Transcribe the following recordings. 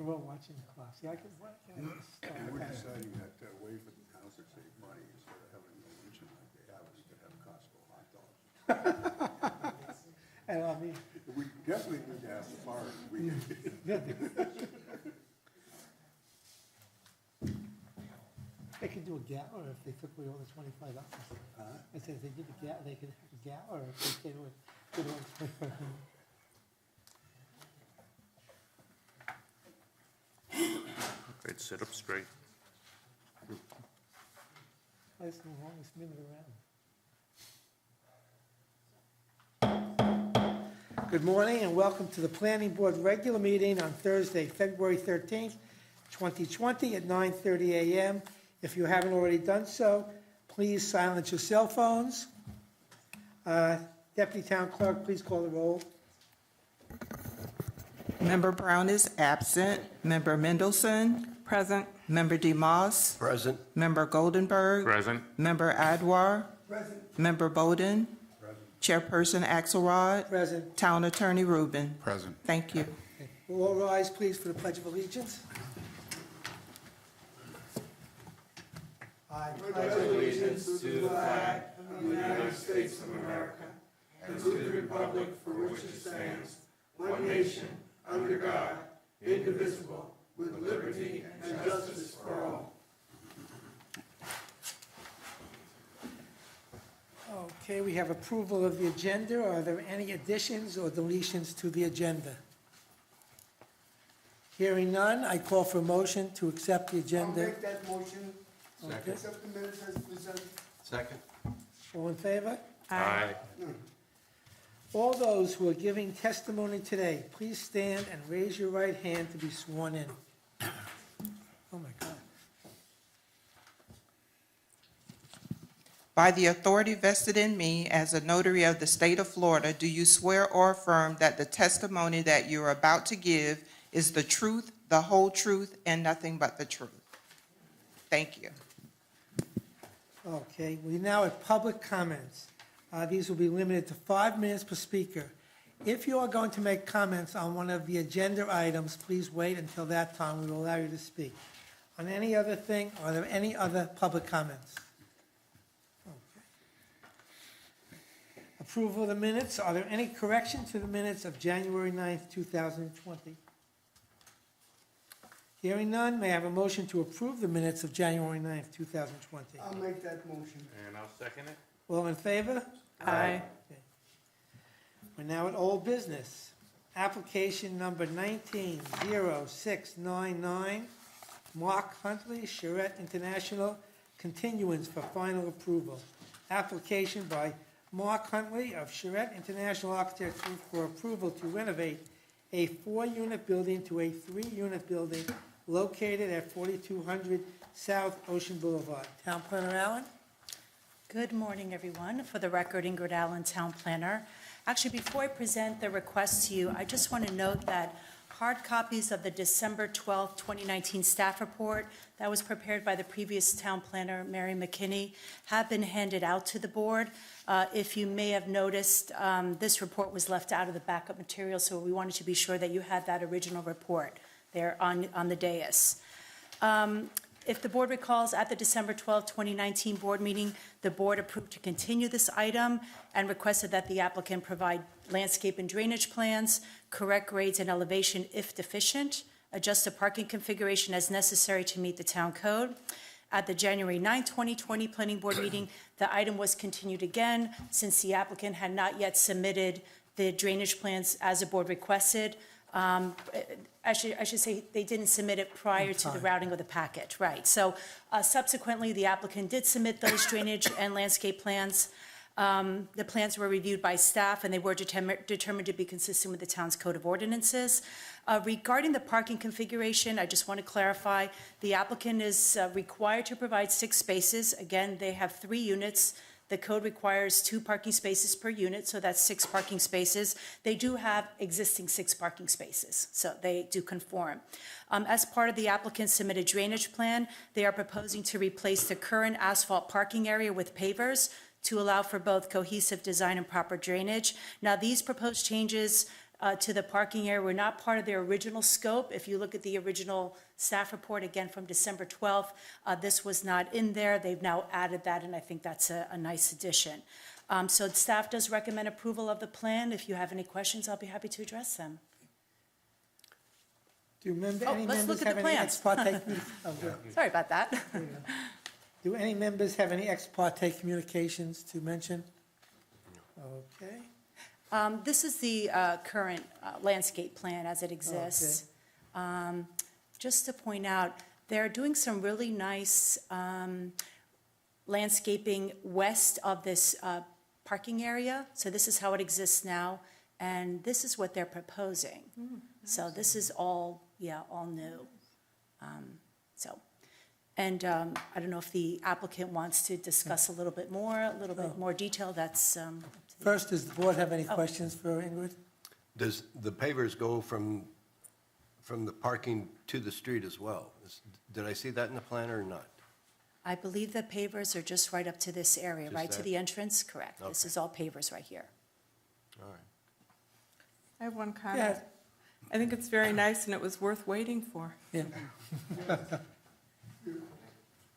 We're all watching the clock. See, I can, what, can I just start? We're deciding that way for the towns to save money, instead of having a luncheon like they have, is to have Costco hot dogs. And I mean, We definitely need to have the fire. they could do a gala if they took away all the $25. I said if they did a gala, they could have a gala, or if they did all the $25. Great, sit up straight. That's the longest minute around. Good morning and welcome to the Planning Board regular meeting on Thursday, February 13th, 2020 at 9:30 a.m. If you haven't already done so, please silence your cell phones. Deputy Town Clerk, please call the roll. Member Brown is absent. Member Mendelson? Present. Member DeMoss? Present. Member Goldenberg? Present. Member Adwar? Present. Member Bowden? Chairperson Axelrod? Present. Town Attorney Rubin? Present. Thank you. Will all rise, please, for the Pledge of Allegiance? I pledge allegiance to the flag of the United States of America and to the republic for which it stands, one nation, under God, indivisible, with liberty and justice for all. Okay, we have approval of the agenda. Are there any additions or deletions to the agenda? Hearing none, I call for a motion to accept the I'll agenda. make that motion. Okay. Accept the minutes as presented. Second. All in favor? Aye. All those who are giving testimony today, please stand and raise your right hand to be sworn in. Oh, my God. By the authority vested in me as a notary of the state of Florida, do you swear or affirm that the testimony that you are about to give is the truth, the whole truth, and nothing but the truth? Thank you. Okay, we now have public comments. These will be limited to 5 minutes per speaker. If you are going to make comments on one of the agenda items, please wait until that time. We will allow you to speak. On any other thing, are there any other public comments? Okay. Approval of the minutes. Are there any corrections to the minutes of January 9th, 2020? Hearing none, may I have a motion to approve the minutes of January 9th, 2020? I'll make that motion. And I'll second it. All in favor? Aye. Okay. We're now at old business. Application number 190699, Mark Huntley, Charette International, continuance for final approval. Application by Mark Huntley of Charette International Architects for approval to renovate a 4-unit building to a 3-unit building located at 4200 South Ocean Boulevard. Town Planner Allen? Good morning, everyone. For the record, Ingrid Allen, Town Planner. Actually, before I present the request to you, I just want to note that hard copies of the December 12, 2019 staff report that was prepared by the previous Town Planner, Mary McKinney, have been handed out to the board. If you may have noticed, this report was left out of the backup material, so we wanted to be sure that you had that original report there on the dais. If the board recalls, at the December 12, 2019 board meeting, the board approved to continue this item and requested that the applicant provide landscape and drainage plans, correct grades and elevation if deficient, adjust the parking configuration as necessary to meet the town code. At the January 9, 2020 planning board meeting, the item was continued again since the applicant had not yet submitted the drainage plans as the board requested. I should say they didn't submit it prior to the routing of the packet, right? So subsequently, the applicant did submit those drainage and landscape plans. The plans were reviewed by staff and they were determined to be consistent with the town's code of ordinances. Regarding the parking configuration, I just want to clarify, the applicant is required to provide 6 spaces. Again, they have 3 units. The code requires 2 parking spaces per unit, so that's 6 parking spaces. They do have existing 6 parking spaces, so they do conform. As part of the applicant's submitted drainage plan, they are proposing to replace the current asphalt parking area with pavers to allow for both cohesive design and proper drainage. Now, these proposed changes to the parking area were not part of their original scope. If you look at the original staff report, again, from December 12th, this was not in there. They've now added that, and I think that's a nice addition. So staff does recommend approval of the plan. If you have any questions, I'll be happy to address them. Do you remember, Oh, any let's members look at have the any plans. ex parte? Oh, good. Sorry about that. Do any members have any ex parte communications to mention? Okay. This is the current landscape plan as it exists. Just to point out, they're doing some really nice landscaping west of this parking area. So this is how it exists now, and this is what they're proposing. So this is all, all new. And I don't know if the applicant wants to discuss a little bit more detail, that's. First, does the board have any questions for Ingrid? Does the pavers go from the parking to the street as well? Did I see that in the plan or not? I believe the pavers are just right up to this area, Just right to that? the entrance, correct. This Okay. is all pavers right here. All right. I have one comment. Yeah. I think it's very nice and it was worth waiting for. Yeah.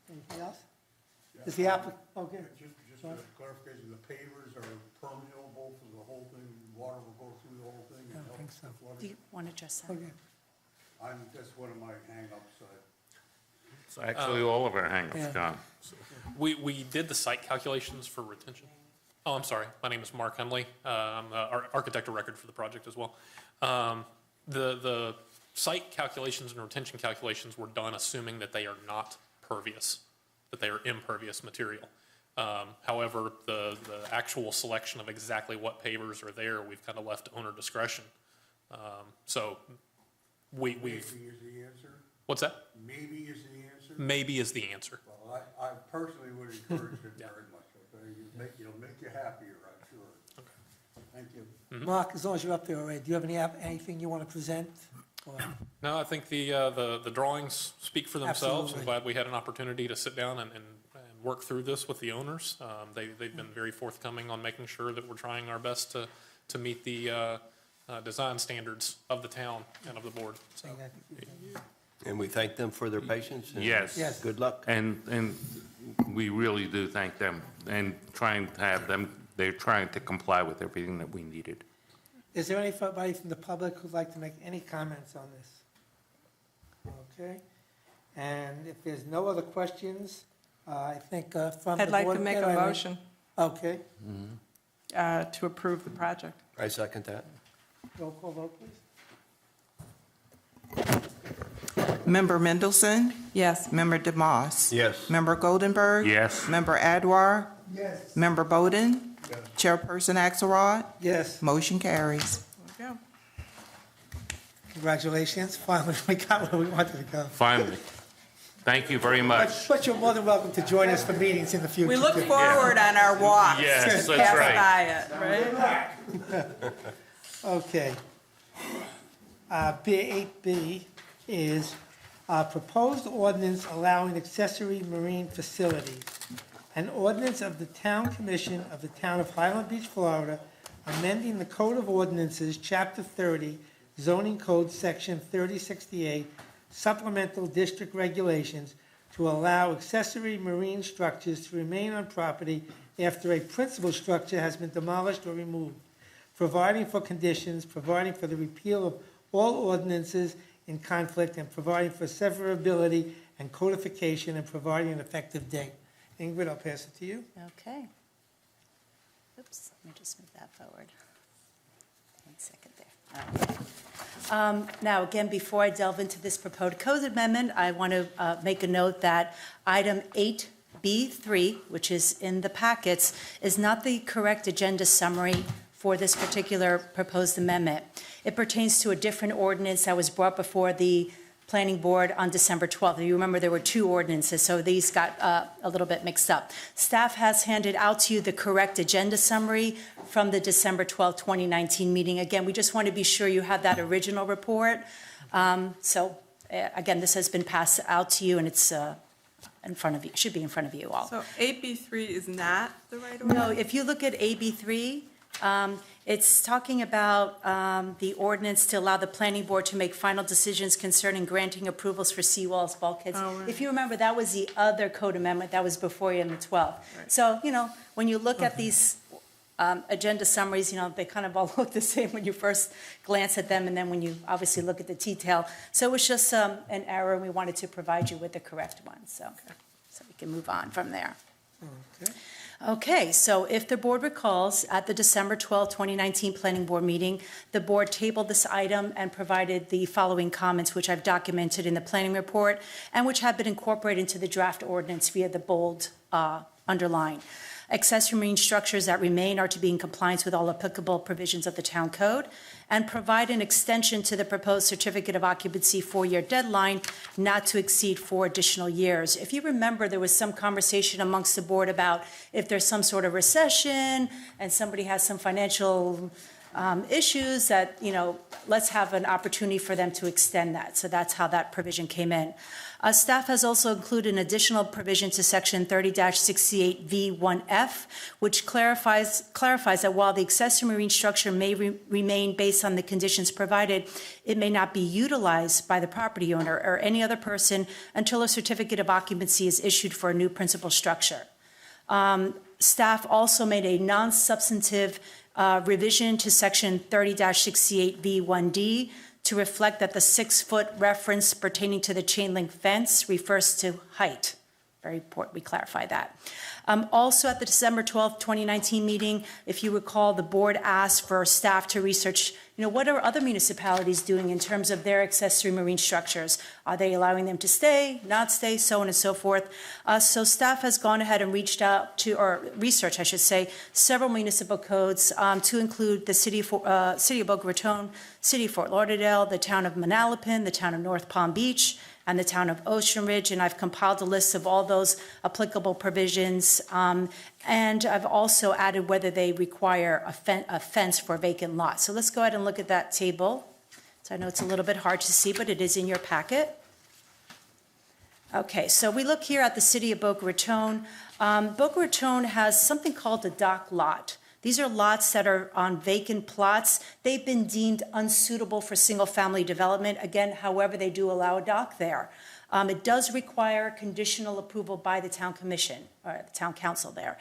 Anything else? Is the applicant, okay. Just a clarification, the pavers are permeable for the whole thing, water will go through the whole thing I and don't help think the so. Do flooding? you want to address that? Okay. That's one of my hangups, It's actually all of our Yeah. hangups, John. We did the site calculations for retention. Oh, I'm sorry. My name is Mark Hunley. I'm the architect of record for the project as well. The site calculations and retention calculations were done assuming that they are not pervious, that they are impervious material. However, the actual selection of exactly what pavers are there, we've kind of left to owner discretion. So we've, maybe is the answer, what's that? maybe is the answer. Maybe is the answer. Well, I personally would encourage it Yeah. very much, okay? It'll make you happier, I'm sure. Thank you. Mark, as long as you're up there already, do you have anything you want to present? Or- No, I think the drawings speak for themselves. I'm Absolutely. glad we had an opportunity to sit down and work through this with the owners. They've been very forthcoming on making sure that we're trying our best to meet the design standards of the town and of the board. So, And we thank them for their patience. and Yes. Yes. Good luck. And we really do thank them and trying to have them, they're trying to comply with everything that we needed. Is there anybody from the public who'd like to make any comments on this? Okay, and if there's no other questions, I think from the board. I'd like to make Yeah, a Irene. motion Okay, to approve the project. I second that. roll call vote, please. Member Mendelson? Yes. Member DeMoss? Yes. Member Goldenberg? Yes. Member Adwar? Yes. Member Bowden? Chairperson Axelrod? Yes, Motion carries. There we go. congratulations, finally we got where we wanted to go. Finally. Thank you very much. But you're more than welcome to join us for meetings in the future. We look too. forward on our walks. Yes, to that's pass right. by it, right? Okay. B8B is proposed ordinance allowing accessory marine facilities. An ordinance of the Town Commission of the Town of Highland Beach, Florida, amending the Code of Ordinances, Chapter 30, Zoning Code, Section 3068, Supplemental District Regulations to allow accessory marine structures to remain on property after a principal structure has been demolished or removed, providing for conditions, providing for the repeal of all ordinances in conflict, and providing for severability and codification, and providing an effective date. Ingrid, I'll pass it to you. Okay. Oops, let me just move that forward. 1 second there. Okay. Now, again, before I delve into this proposed code amendment, I want to make a note that item 8B3, which is in the packets, is not the correct agenda summary for this particular proposed amendment. It pertains to a different ordinance that was brought before the Planning Board on December 12th. You remember there were two ordinances, so these got a little bit mixed up. Staff has handed out to you the correct agenda summary from the December 12th, 2019 meeting. Again, we just want to be sure you have that original report. Again, this has been passed out to you, and it's in front of you, should be in front of you all. So 8B3 is not the right order? No, if you look at AB3, It's talking about the ordinance to allow the planning board to make final decisions concerning granting approvals for seawalls, bulkheads. If you remember, that was the other code amendment that was before you on the 12th. So, when you look at these agenda summaries, they kind of all look the same when you first glance at them, and then when you obviously look at the detail. So it was just an error, and we wanted to provide you with the correct one, so we can move on from there. Okay. Okay, so if the board recalls, at the December 12, 2019 Planning Board meeting, the board tabled this item and provided the following comments, which I've documented in the planning report, and which have been incorporated into the draft ordinance via the bold underline. Accessory marine structures that remain are to be in compliance with all applicable provisions of the town code, and provide an extension to the proposed certificate of occupancy 4-year deadline not to exceed 4 additional years. If you remember, there was some conversation amongst the board about if there's some sort of recession and somebody has some financial issues that, let's have an opportunity for them to extend that. So that's how that provision came in. Staff has also included an additional provision to Section 30-68V1F, which clarifies that while the accessory marine structure may remain based on the conditions provided, it may not be utilized by the property owner or any other person until a certificate of occupancy is issued for a new principal structure. Staff also made a non-substantive revision to Section 30-68V1D to reflect that the 6-foot reference pertaining to the chain link fence refers to height. Very important we clarify that. Also at the December 12th, 2019 meeting, if you recall, the board asked for staff to research, what are other municipalities doing in terms of their accessory marine structures? Are they allowing them to stay, not stay, so on and so forth? So staff has gone ahead and reached out to, or researched, I should say, several municipal codes to include the city of Boca Raton, city of Fort Lauderdale, the town of Manalapan, the town of North Palm Beach, and the town of Ocean Ridge, and I've compiled a list of all those applicable provisions, and I've also added whether they require a fence for vacant lots. So let's go ahead and look at that table. So I know it's a little bit hard to see, but it is in your packet. Okay, so we look here at the city of Boca Raton. Boca Raton has something called a dock lot. These are lots that are on vacant plots. They've been deemed unsuitable for single-family development. Again, however, they do allow a dock there. It does require conditional approval by the town commission, or the town council there.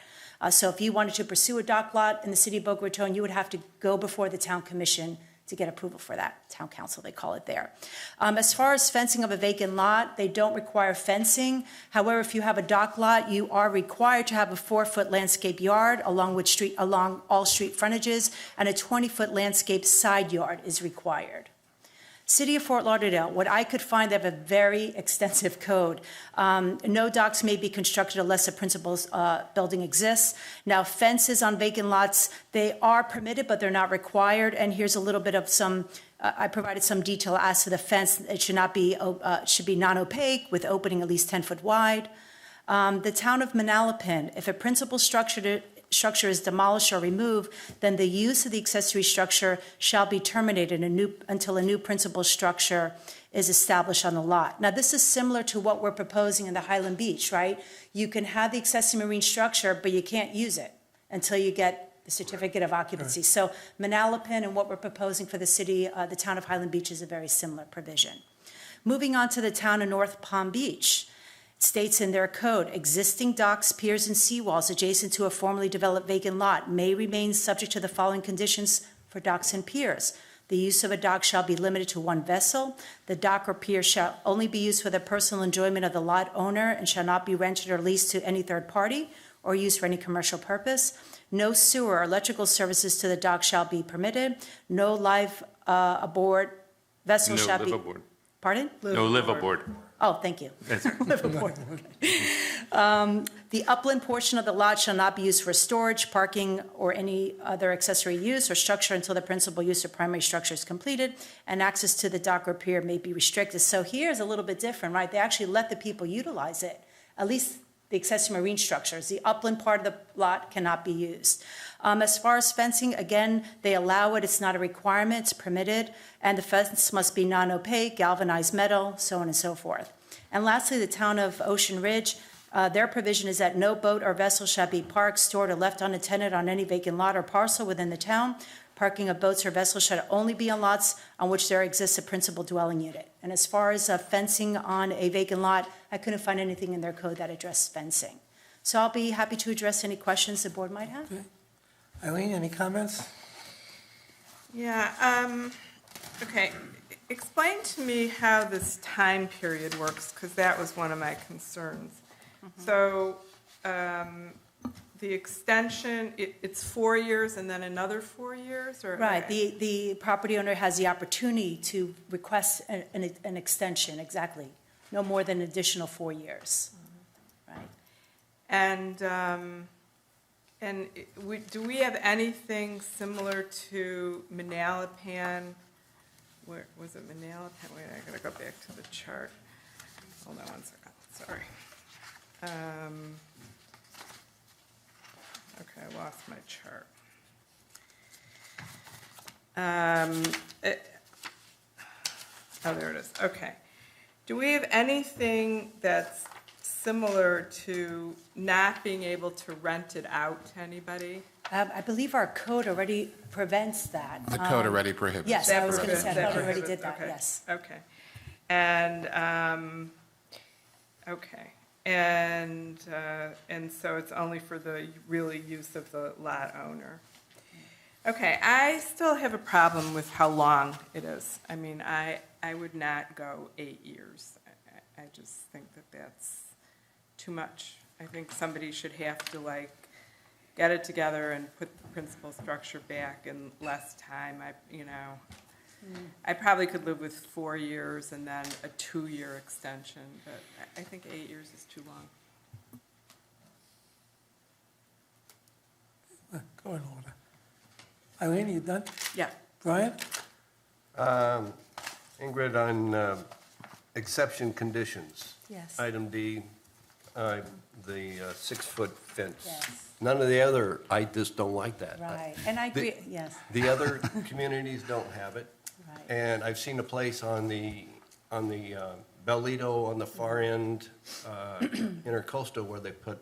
So if you wanted to pursue a dock lot in the city of Boca Raton, you would have to go before the town commission to get approval for that. Town council, they call it there. As far as fencing of a vacant lot, they don't require fencing. However, if you have a dock lot, you are required to have a 4-foot landscape yard along all street frontages, and a 20-foot landscape side yard is required. City of Fort Lauderdale, what I could find, they have a very extensive code. No docks may be constructed unless a principal building exists. Now, fences on vacant lots, they are permitted, but they're not required. And here's a little bit of I provided some detail as to the fence. It should be non-opaque with opening at least 10 foot wide. The town of Manalapan, if a principal structure is demolished or removed, then the use of the accessory structure shall be terminated until a new principal structure is established on the lot. Now, this is similar to what we're proposing in the Highland Beach, right? You can have the accessory marine structure, but you can't use it until you get the certificate of occupancy. Right. So Manalapan and what we're proposing for the city, the town of Highland Beach, is a very similar provision. Moving on to the town of North Palm Beach. States in their code, existing docks, piers, and seawalls adjacent to a formerly developed vacant lot may remain subject to the following conditions for docks and piers. The use of a dock shall be limited to 1 vessel. The dock or pier shall only be used for the personal enjoyment of the lot owner and shall not be rented or leased to any third party or used for any commercial purpose. No sewer or electrical services to the dock shall be permitted. No live aboard vessel shall be... No live aboard. Pardon? No live aboard. Oh, thank you. Liverboard. The upland portion of the lot shall not be used for storage, parking, or any other accessory use or structure until the principal use or primary structure is completed, and access to the dock or pier may be restricted. So here's a little bit different, right? They actually let the people utilize it, at least the accessory marine structures. The upland part of the lot cannot be used. As far as fencing, again, they allow it. It's not a requirement. It's permitted. And the fence must be non-opaque, galvanized metal, so on and so forth. And lastly, the town of Ocean Ridge, Their provision is that no boat or vessel shall be parked, stored, or left unattended on any vacant lot or parcel within the town. Parking of boats or vessels should only be on lots on which there exists a principal dwelling unit. And as far as fencing on a vacant lot, I couldn't find anything in their code that addressed fencing. So I'll be happy to address any questions the board might have. Eileen, any comments? Yeah, okay. Explain to me how this time period works, because that was one of my concerns. So, the extension, it's 4 years and then another 4 years, or? Right, the property owner has the opportunity to request an extension, exactly. No more than an additional 4 years. Right. And do we have anything similar to Manalapan? Where, was it Manalapan? Wait, I gotta go back to the chart. Hold on one second, sorry. Okay, I lost my chart. Oh, there it is, okay. Do we have anything that's similar to not being able to rent it out to anybody? I believe our code already prevents that. The code already prohibits. Yes, I was going to say, I That thought it already prohibits, did that, okay, yes. Okay. And, okay. And so it's only for the really use of the lot owner. Okay, I still have a problem with how long it is. I mean, I would not go 8 years. I just think that that's too much. I think somebody should have to get it together and put the principal structure back in less time. I probably could live with 4 years and then a 2-year extension, but I think 8 years is too long. Go in order. Eileen, you done? Yeah. Brian? Ingrid, on exception conditions. Yes. Item D, the 6-foot fence. Yes. None of the other, I just don't like that. Right, and I agree, yes. The other communities don't have it. Right. And I've seen a place on the Bellito on the far end, Intercoastal, where they put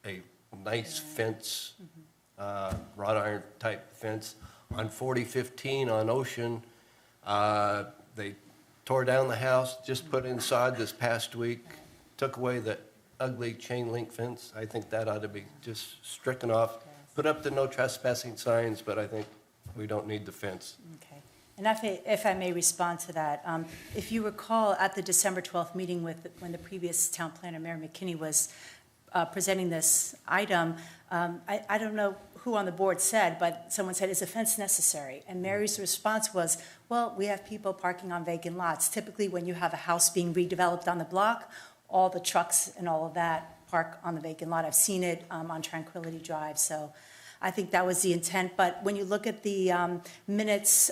a nice fence, wrought iron type fence. On 4015 on Ocean, they tore down the house, just put inside this past week, took away the ugly chain link fence. I think that ought to be just stricken off. Put up the no trespassing signs, but I think we don't need the fence. Okay. And if I may respond to that, if you recall, at the December 12th meeting when the previous town planner, Mary McKinney, was presenting this item, I don't know who on the board said, but someone said, is a fence necessary? And Mary's response was, well, we have people parking on vacant lots. Typically, when you have a house being redeveloped on the block, all the trucks and all of that park on the vacant lot. I've seen it on Tranquility Drive, so I think that was the intent. But when you look at the minutes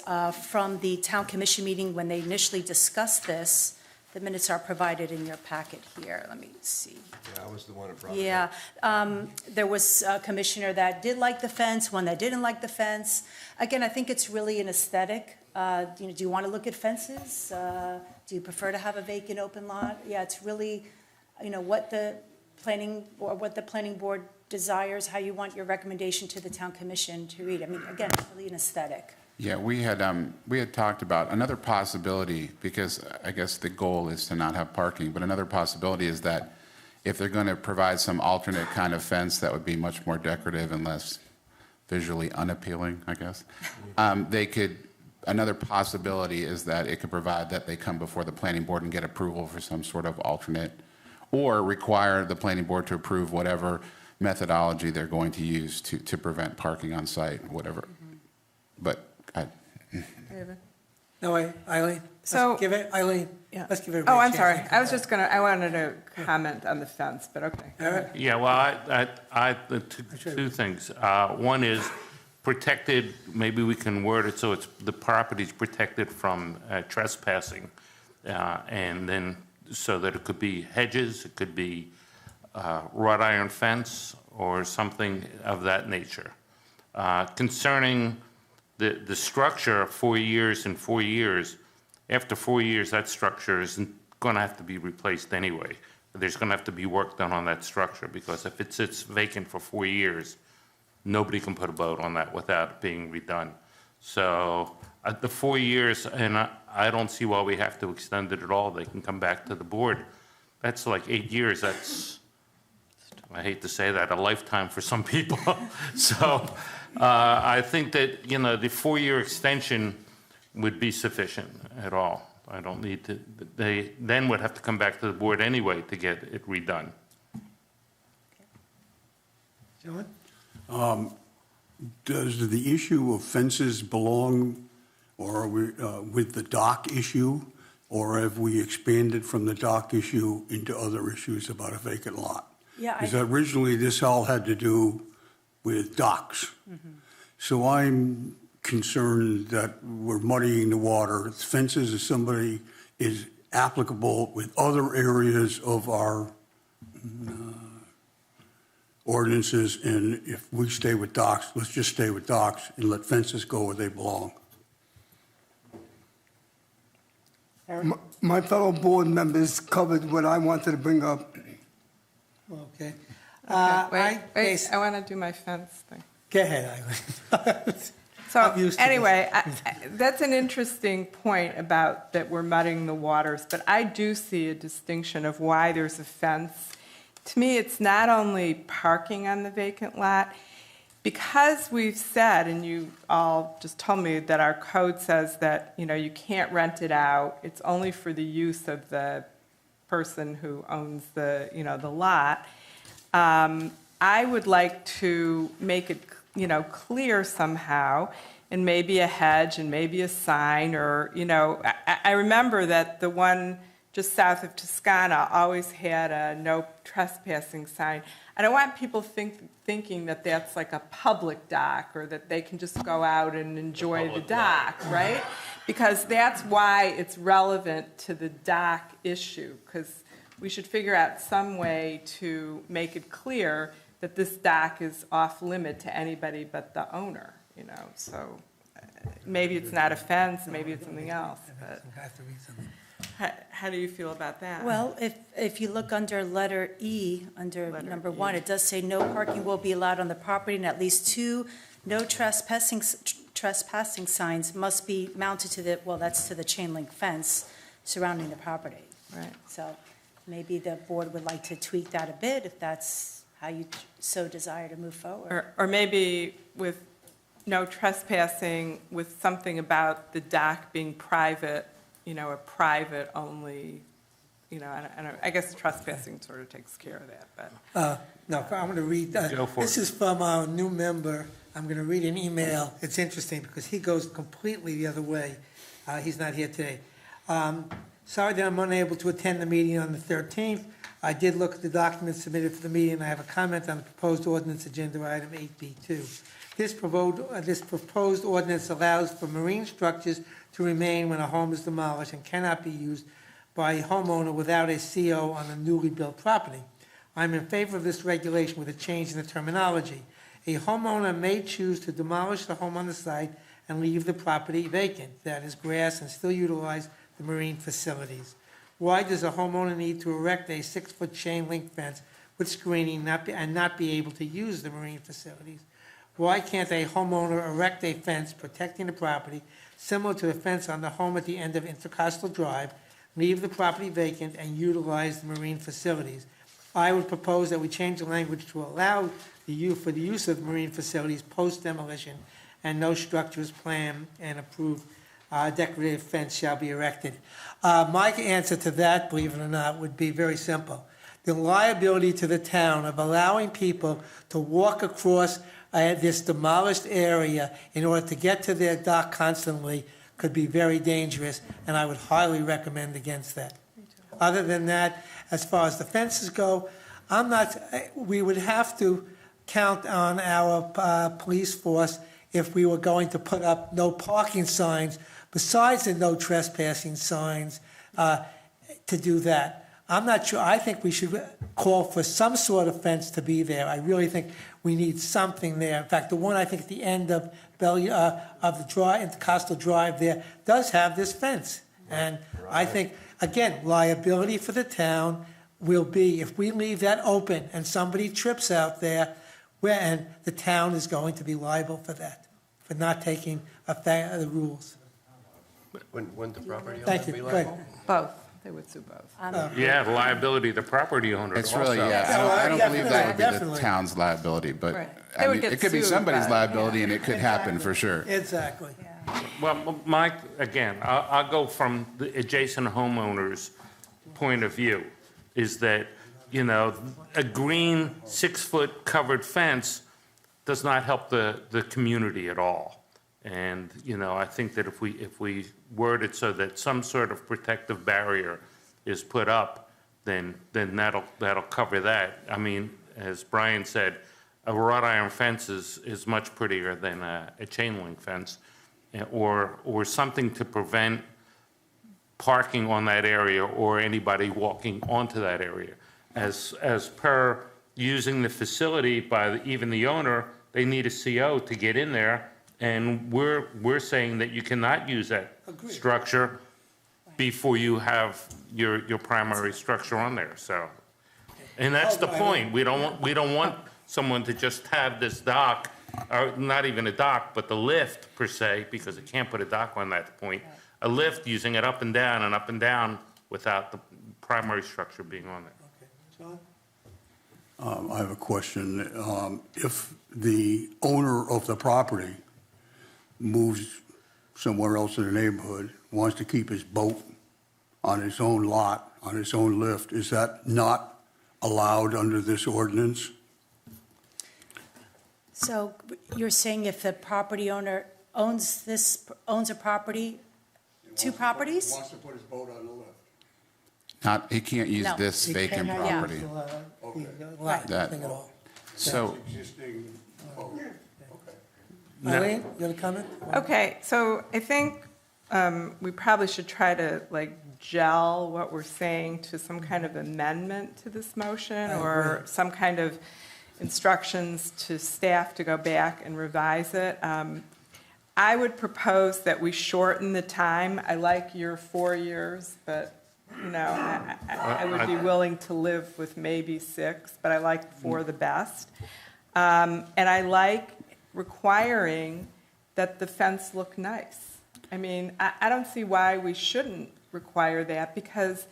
from the town commission meeting when they initially discussed this, the minutes are provided in your packet here. Let me see. Yeah, I was the one that brought it up. Yeah, there was a commissioner that did like the fence, one that didn't like the fence. Again, I think it's really an aesthetic. Do you want to look at fences? Do you prefer to have a vacant open lot? Yeah, it's really, what the planning board desires, how you want your recommendation to the town commission to read. I mean, again, it's really an aesthetic. Yeah, we had talked about another possibility, because I guess the goal is to not have parking, but another possibility is that if they're going to provide some alternate kind of fence that would be much more decorative and less visually unappealing, I guess, another possibility is that it could provide that they come before the planning board and get approval for some sort of alternate, or require the planning board to approve whatever methodology they're going to use to prevent parking on site, whatever. But No, Eileen? So- Let's give it, Eileen, Yeah. let's give everybody Oh, a I'm chance sorry. to think I was about just I wanted to comment on the fence, but okay. it. All right, Yeah, well, two things. One is protected, maybe we can word it so it's, the property's protected from trespassing, and then, so that it could be hedges, it could be wrought iron fence, or something of that nature. Concerning the structure, 4 years and 4 years, after 4 years, that structure isn't going to have to be replaced anyway. there's going to have to be work done on that structure, because if it sits vacant for 4 years, nobody can put a boat on that without it being redone. So the 4 years, and I don't see why we have to extend it at all. They can come back to the board. That's like 8 years. That's, I hate to say that, a lifetime for some people. So I think that, you know, the 4-year extension would be sufficient at all. I don't need to, they then would have to come back to the board anyway to get it redone. John? Does the issue of fences belong, or are we, with the dock issue? Or have we expanded from the dock issue into other issues about a vacant lot? Yeah, Because originally this all had to do with docks. So I'm concerned that we're muddying the water. Fences is somebody is applicable with other areas of our ordinances, and if we stay with docks, let's just stay with docks and let fences go where they belong. My fellow board members covered what I wanted to bring up. Okay. Wait, I want to do my fence thing. Go ahead, Eileen. So I'm used to this. anyway, that's an interesting point about that we're muddying the waters, but I do see a distinction of why there's a fence. To me, it's not only parking on the vacant lot, because we've said, and you all just told me that our code says that, you know, you can't rent it out. It's only for the use of the person who owns the, you know, the lot. I would like to make it, you know, clear somehow, and maybe a hedge and maybe a sign, or, you know, I remember that the one just south of Toscana always had a no trespassing sign. I don't want people thinking that that's like a public dock, or that they can just go out and enjoy the dock, right? Because that's why it's relevant to the dock issue, because we should figure out some way to make it clear that this dock is off limit to anybody but the owner, you know? So maybe it's not a fence, maybe it's something else, but I have to read something. how do you feel about that? Well, if you look under letter E, under Letter number E. 1, it does say no parking will be allowed on the property, and at least 2 no trespassing signs must be mounted to the, well, that's to the chain link fence surrounding the property. Right. So maybe the board would like to tweak that a bit, if that's how you so desire to move forward. Or maybe with no trespassing, with something about the dock being private, you know, a private only, you know, I guess trespassing sort of takes care of that, but. No, I'm going to read, Go for this it. is from our new member. I'm going to read an email. It's interesting because he goes completely the other way. He's not here today. Sorry that I'm unable to attend the meeting on the 13th. I did look at the documents submitted for the meeting. I have a comment on the proposed ordinance agenda item 8B2. This proposed ordinance allows for marine structures to remain when a home is demolished and cannot be used by a homeowner without a CO on a newly built property. I'm in favor of this regulation with a change in the terminology. A homeowner may choose to demolish the home on the site and leave the property vacant, that is grass, and still utilize the marine facilities. Why does a homeowner need to erect a 6-foot chain link fence with screening and not be able to use the marine facilities? Why can't a homeowner erect a fence protecting the property similar to the fence on the home at the end of Intercoastal Drive, leave the property vacant, and utilize the marine facilities? I would propose that we change the language to allow the use of marine facilities post-demolition, and no structures planned and approved decorative fence shall be erected. My answer to that, believe it or not, would be very simple. The liability to the town of allowing people to walk across this demolished area in order to get to their dock constantly could be very dangerous, and I would highly recommend against that. Other than that, as far as the fences go, we would have to count on our police force if we were going to put up no parking signs besides the no trespassing signs to do that. I'm not sure. I think we should call for some sort of fence to be there. I really think we need something there. In fact, the one I think at the end of Intercoastal Drive there does have this fence. And I think, again, liability for the town, will be if we leave that open and somebody trips out there, and the town is going to be liable for that, for not taking the rules. Wouldn't the property owner Thank you. be Go ahead. liable? Both, they would sue both. Yeah, the liability of the property owner It's also. really, Yeah, I don't believe that would be definitely. the town's liability, but, Right. I They would mean, get it could be sued, somebody's but- liability, and it could happen for sure. Exactly. Well, Mike, again, I'll go from the adjacent homeowner's point of view, is that, you know, a green 6-foot covered fence does not help the community at all. And, you know, I think that if we word it so that some sort of protective barrier is put up, then that'll cover that. I mean, as Brian said, a wrought iron fence is much prettier than a chain link fence, or something to prevent parking on that area or anybody walking onto that area. As per using the facility by even the owner, they need a CO to get in there, and we're saying that you cannot use that structure before you have your primary structure on there, so. And that's the point. We don't want someone to just have this dock, or not even a dock, but the lift per se, because it can't put a dock on that point. A lift using it up and down without the primary structure being on there. John? I have a question. If the owner of the property moves somewhere else in the neighborhood, wants to keep his boat on his own lot, on his own lift, is that not allowed under this ordinance? So you're saying if the property owner owns a property, two properties? Wants to put his boat on the lift. He can't use No. this He vacant cannot property. use the lot, That- nothing at all. So, Existing boat. Eileen, you have a comment? Okay, so I think we probably should try to gel what we're saying to some kind of amendment to this motion, or some kind of instructions to staff to go back and revise it. I would propose that we shorten the time. I like your 4 years, but, you know, I would be willing to live with maybe 6, but I like 4 the best. And I like requiring that the fence look nice. I mean, I don't see why we shouldn't require that, because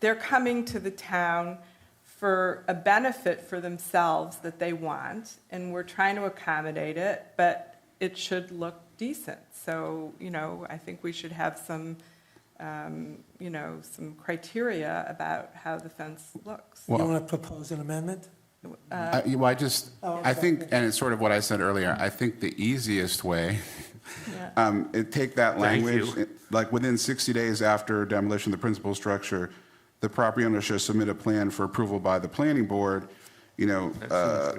they're coming to the town for a benefit for themselves that they want, and we're trying to accommodate it, but it should look decent. So, you know, I think we should have some, you know, some criteria about how the fence looks. You want to propose an amendment? I think, and it's sort of what I said earlier, I think the easiest way, Yeah. take that Thank language, you. like within 60 days after demolition of the principal structure, the property owner should submit a plan for approval by the planning board, you know,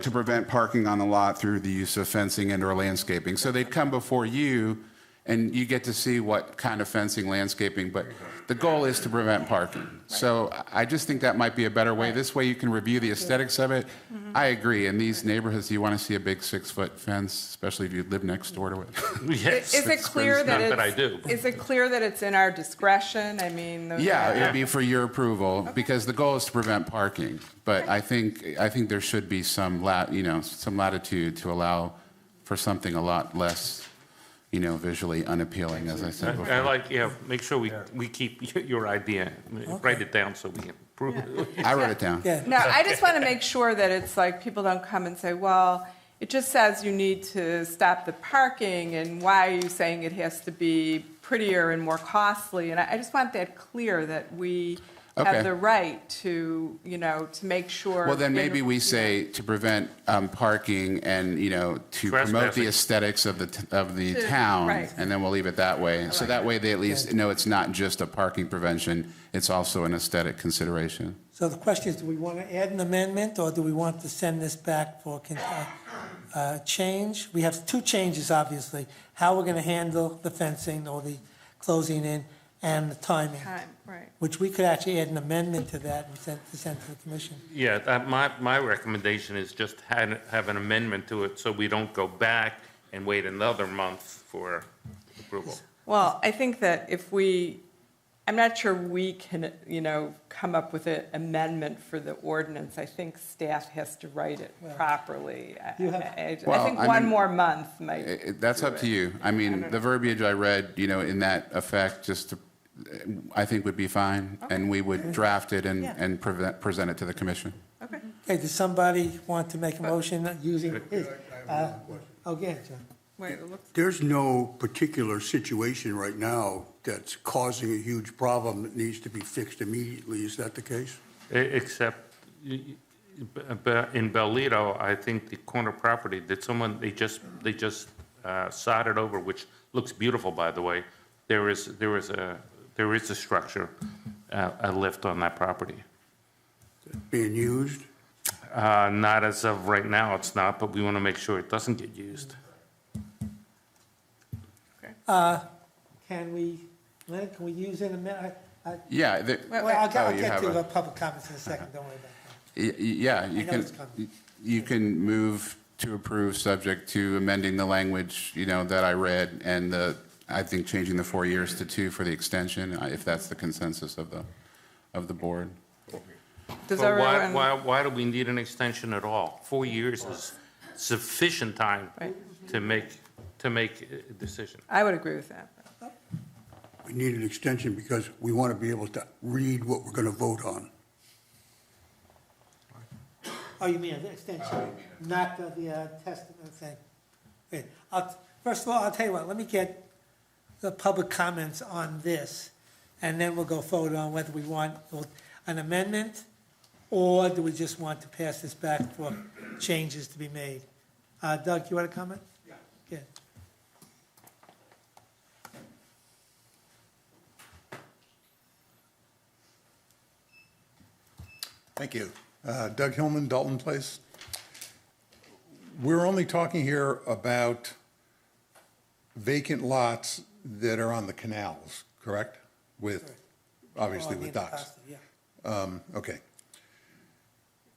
to prevent parking on the lot through the use of fencing and/or landscaping. So they'd come before you, and you get to see what kind of fencing, landscaping, but the goal is to prevent parking. So I just think that might be a better way. This way you can review the aesthetics of it. I agree, in these neighborhoods, you want to see a big 6-foot fence, especially if you live next door to it. Yes. Is it clear that Not that I do. Is it clear that it's in our discretion? I mean. Yeah, it'd be for your approval, because the goal is to prevent parking. But I think there should be some some latitude to allow for something a lot less, you know, visually unappealing, as I said before. I like, make sure we keep your idea, write it down so we can prove it. I wrote it down. Yeah. No, I just want to make sure that it's like, people don't come and say, well, it just says you need to stop the parking, and why are you saying it has to be prettier and more costly? And I just want that clear, that we Okay. have the right to, you know, to make sure. Well, then maybe we say to prevent parking and, you know, to promote Trespassing. the aesthetics of the town, right. and then we'll leave it that way. So that way they at least know it's not just a parking prevention, it's also an aesthetic consideration. So the question is, do we want to add an amendment, or do we want to send this back for change? We have 2 changes, obviously. How we're going to handle the fencing or the closing in, and the timing, Time, right. which we could actually add an amendment to that and send to the commission. Yeah, my recommendation is just have an amendment to it so we don't go back and wait another month for approval. Well, I think that if we I'm not sure we can, come up with an amendment for the ordinance. I think staff has to write it properly. You have- I Well, think I one mean, more month might. That's do up to it. you. I mean, the verbiage I read, in that effect, I think would be fine, and we would draft it and present it to the commission. Okay. Okay, does somebody want to make a motion using his? Okay, John. Wait, it looks, There's no particular situation right now that's causing a huge problem that needs to be fixed immediately. Is that the case? Except in Bellito, I think the corner property, they just sodded over, which looks beautiful, by the way. There is a structure, a lift on that property. Being used? Not as of right now, it's not, but we want to make sure it doesn't get used. Can we, Leonard, can we use it in a minute? Yeah, Well, Oh, I'll you get have to a- the public comments in a second, don't worry about that. yeah, I know it's coming. you can move to approve subject to amending the language, that I read, and I think changing the 4 years to 2 for the extension, if that's the consensus of the board. does But everyone? why do we need an extension at all? 4 years is sufficient time Right. to make a decision. I would agree with that. We need an extension because we want to be able to read what we're going to vote on. Oh, you mean an extension, not the testament thing? Okay, first of all, I'll tell you what, let me get the public comments on this, and then we'll go forward on whether we want an amendment, or do we just want to pass this back for changes to be made? Doug, you want to comment? Yeah. Good. Thank you. Doug Hillman, Dalton Place. We're only talking here about vacant lots that are on the canals, correct? With, obviously Oh, I with mean, docks. Costa, yeah. Okay.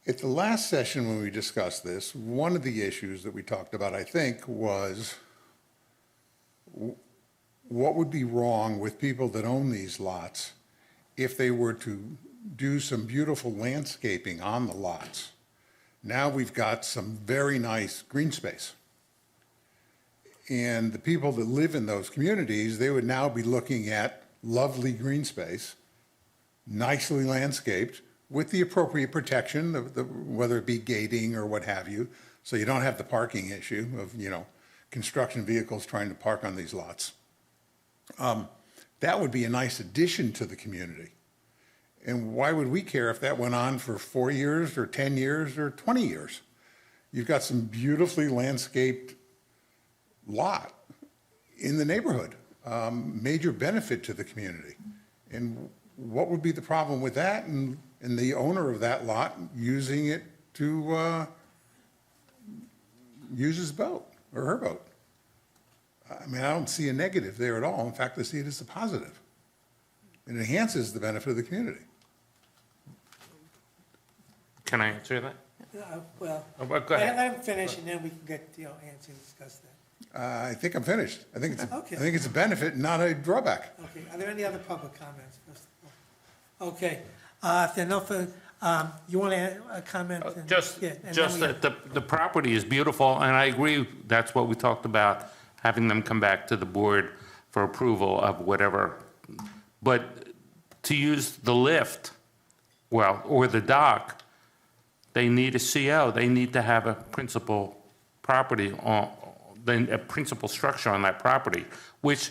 At the last session when we discussed this, one of the issues that we talked about, I think, was what would be wrong with people that own these lots if they were to do some beautiful landscaping on the lots. Now we've got some very nice green space. And the people that live in those communities, they would now be looking at lovely green space, nicely landscaped, with the appropriate protection, whether it be gating or what have you, so you don't have the parking issue of, construction vehicles trying to park on these lots. That would be a nice addition to the community. And why would we care if that went on for 4 years or 10 years or 20 years? You've got some beautifully landscaped lot in the neighborhood, major benefit to the community. And what would be the problem with that and the owner of that lot using it to use his boat or her boat? I mean, I don't see a negative there at all. In fact, I see it as a positive. It enhances the benefit of the community. Can I answer that? Well, Go ahead. let him finish, and then we can get, answer and discuss that. I think I'm finished. I think Okay. it's a benefit, not a drawback. Okay, are there any other public comments, first of all? Okay, if there are no further, you want to comment? Just Yeah, and then just we- that the property is beautiful, and I agree, that's what we talked about, having them come back to the board for approval of whatever. But to use the lift, or the dock, they need a CO, they need to have a principal property then a principal structure on that property, which,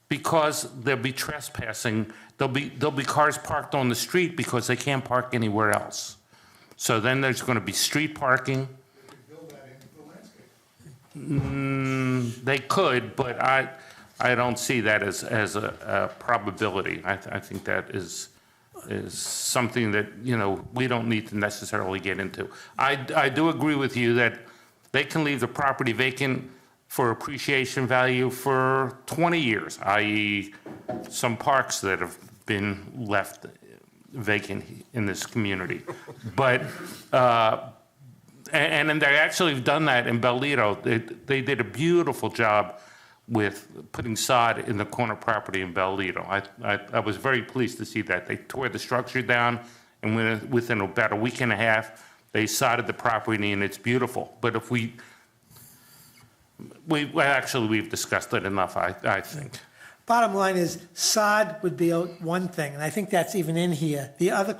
because there'll be trespassing, there'll be cars parked on the street because they can't park anywhere else. So then there's going to be street parking. Build that into the landscape. They could, but I don't see that as a probability. I think that is something that, we don't need to necessarily get into. I do agree with you that they can leave the property vacant for appreciation value for 20 years, i.e. some parks that have been left vacant in this community. But, and they actually have done that in Bellito. They did a beautiful job with putting sod in the corner property in Bellito. I was very pleased to see that. They tore the structure down, and within about a week and a half, they sodded the property, and it's beautiful. But if we've discussed it enough, I think. Bottom line is, sod would be one thing, and I think that's even in here. The other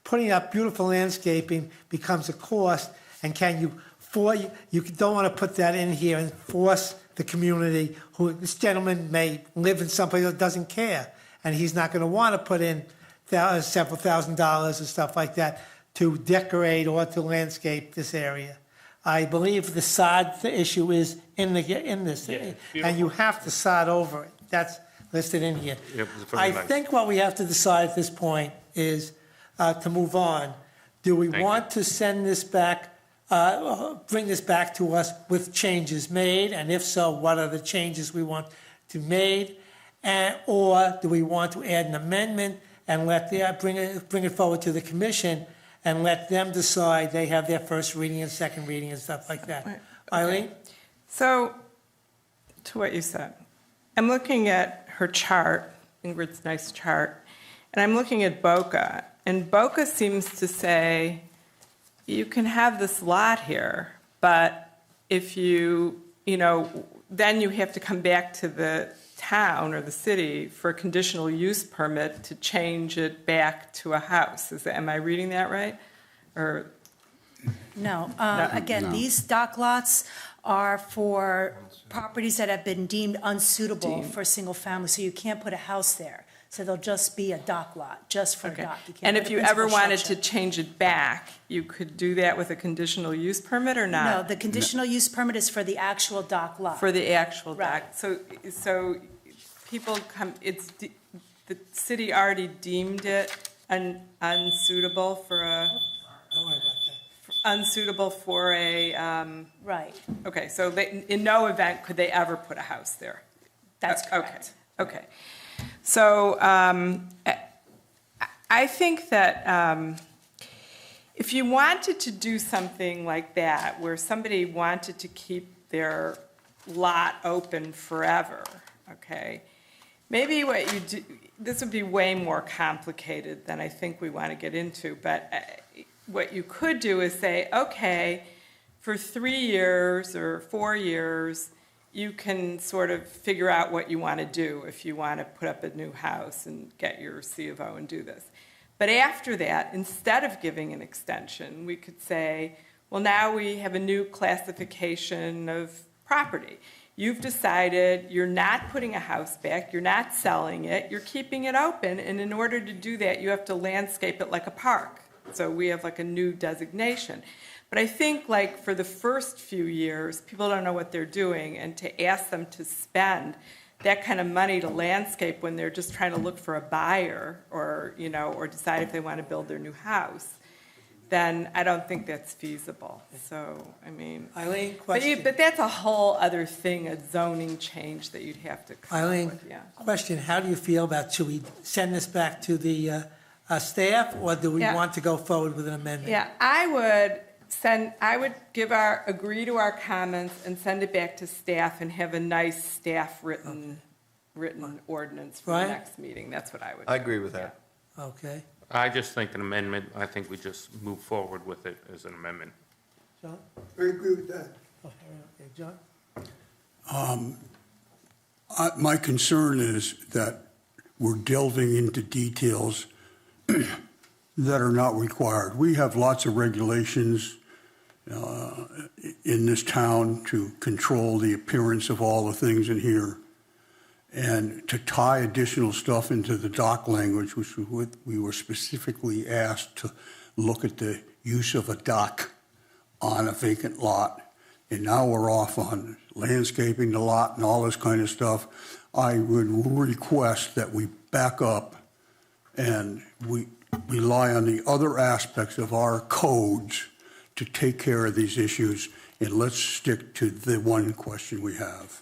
putting up beautiful landscaping becomes a cost, and you don't want to put that in here and force the community, this gentleman may live in someplace that doesn't care, and he's not going to want to put in several $1,000s and stuff like that to decorate or to landscape this area. I believe the sod issue is in this, and you have to sod over it. That's listed in here. Yep, it's very I nice. think what we have to decide at this point is to move on. Do we want to send this back, bring this back to us with changes made? And if so, what are the changes we want to made? Or do we want to add an amendment and bring it forward to the commission and let them decide? They have their first reading and second reading and stuff like that. Right. Eileen? So, to what you said, I'm looking at her chart, Ingrid's nice chart, and I'm looking at Boca, and Boca seems to say, you can have this lot here, but if then you have to come back to the town or the city for a conditional use permit to change it back to a house. Am I reading that right? Or No, again, these dock lots are for properties that have been deemed unsuitable for single family, so you can't put a house there. So they'll just be a dock lot, just for a Okay. dock. You can't And put if a you ever principal wanted to structure. change it back, you could do that with a conditional use permit or No, not? the conditional use permit is for the actual dock lot. For the actual Right. dock? So people come, the city already deemed it unsuitable for a, Don't worry about that. unsuitable for a, Right, okay, so in no event could they ever put a house there? that's Okay, correct. okay. So I think that if you wanted to do something like that, where somebody wanted to keep their lot open forever, okay, maybe what you do, this would be way more complicated than I think we want to get into, but what you could do is say, okay, for 3 years or 4 years, you can sort of figure out what you want to do if you want to put up a new house and get your C of O and do this. But after that, instead of giving an extension, we could say, well, now we have a new classification of property. You've decided you're not putting a house back, you're not selling it, you're keeping it open, and in order to do that, you have to landscape it like a park. So we have like a new designation. But I think like for the first few years, people don't know what they're doing, and to ask them to spend that kind of money to landscape when they're just trying to look for a buyer or, or decide if they want to build their new house, then I don't think that's feasible. So, I mean, Eileen, question. but that's a whole other thing, a zoning change that you'd have to come up Eileen, with, yeah. question, how do you feel about, should we send this back to the staff, or do we Yeah. want to go forward with an amendment? Yeah, I would agree to our comments and send it back to staff and have a nice staff written ordinance for the Brian? next meeting. That's what I would do. I agree with that. Okay. I just think an amendment, I think we just move forward with it as an amendment. John? I agree with that. Oh, okay, John? My concern is that we're delving into details that are not required. We have lots of regulations in this town to control the appearance of all the things in here. And to tie additional stuff into the dock language, which was what we were specifically asked to look at the use of a dock on a vacant lot. And now we're off on landscaping the lot and all this kind of stuff. I would request that we back up and we rely on the other aspects of our codes to take care of these issues, and let's stick to the one question we have.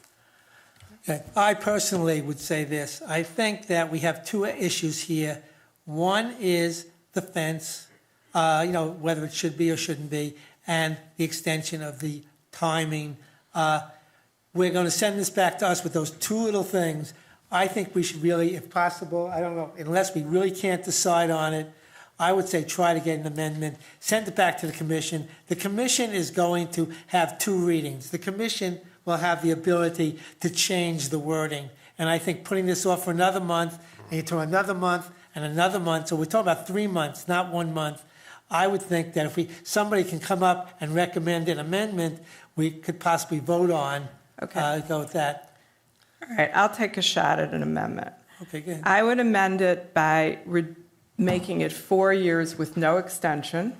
Okay. I personally would say this. I think that we have two issues here. One is the fence, whether it should be or shouldn't be, and the extension of the timing. we're going to send this back to us with those two little things. I think we should really, if possible, I don't know, unless we really can't decide on it, I would say try to get an amendment, send it back to the commission. The commission is going to have two readings. The commission will have the ability to change the wording. And I think putting this off for another month, and to another month, and another month, so we're talking about 3 months, not 1 month. I would think that if somebody can come up and recommend an amendment, we could possibly vote on, Okay. go with that. All right, I'll take a shot at an amendment. Okay, good. I would amend it by making it 4 years with no extension.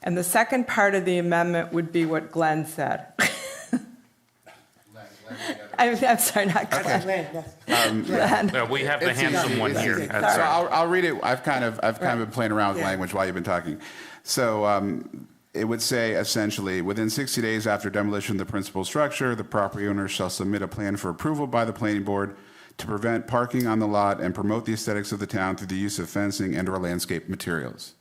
And the second part of the amendment would be what Glenn said. I'm sorry, not Glenn. Glenn. Yeah, we have the It's handsome easy. one It's here. easy. That's So right. I'll read it. I've kind of been playing around with Yeah. language while you've been talking. So it would say essentially, within 60 days after demolition of the principal structure, the property owner shall submit a plan for approval by the planning board to prevent parking on the lot and promote the aesthetics of the town through the use of fencing and/or landscape materials.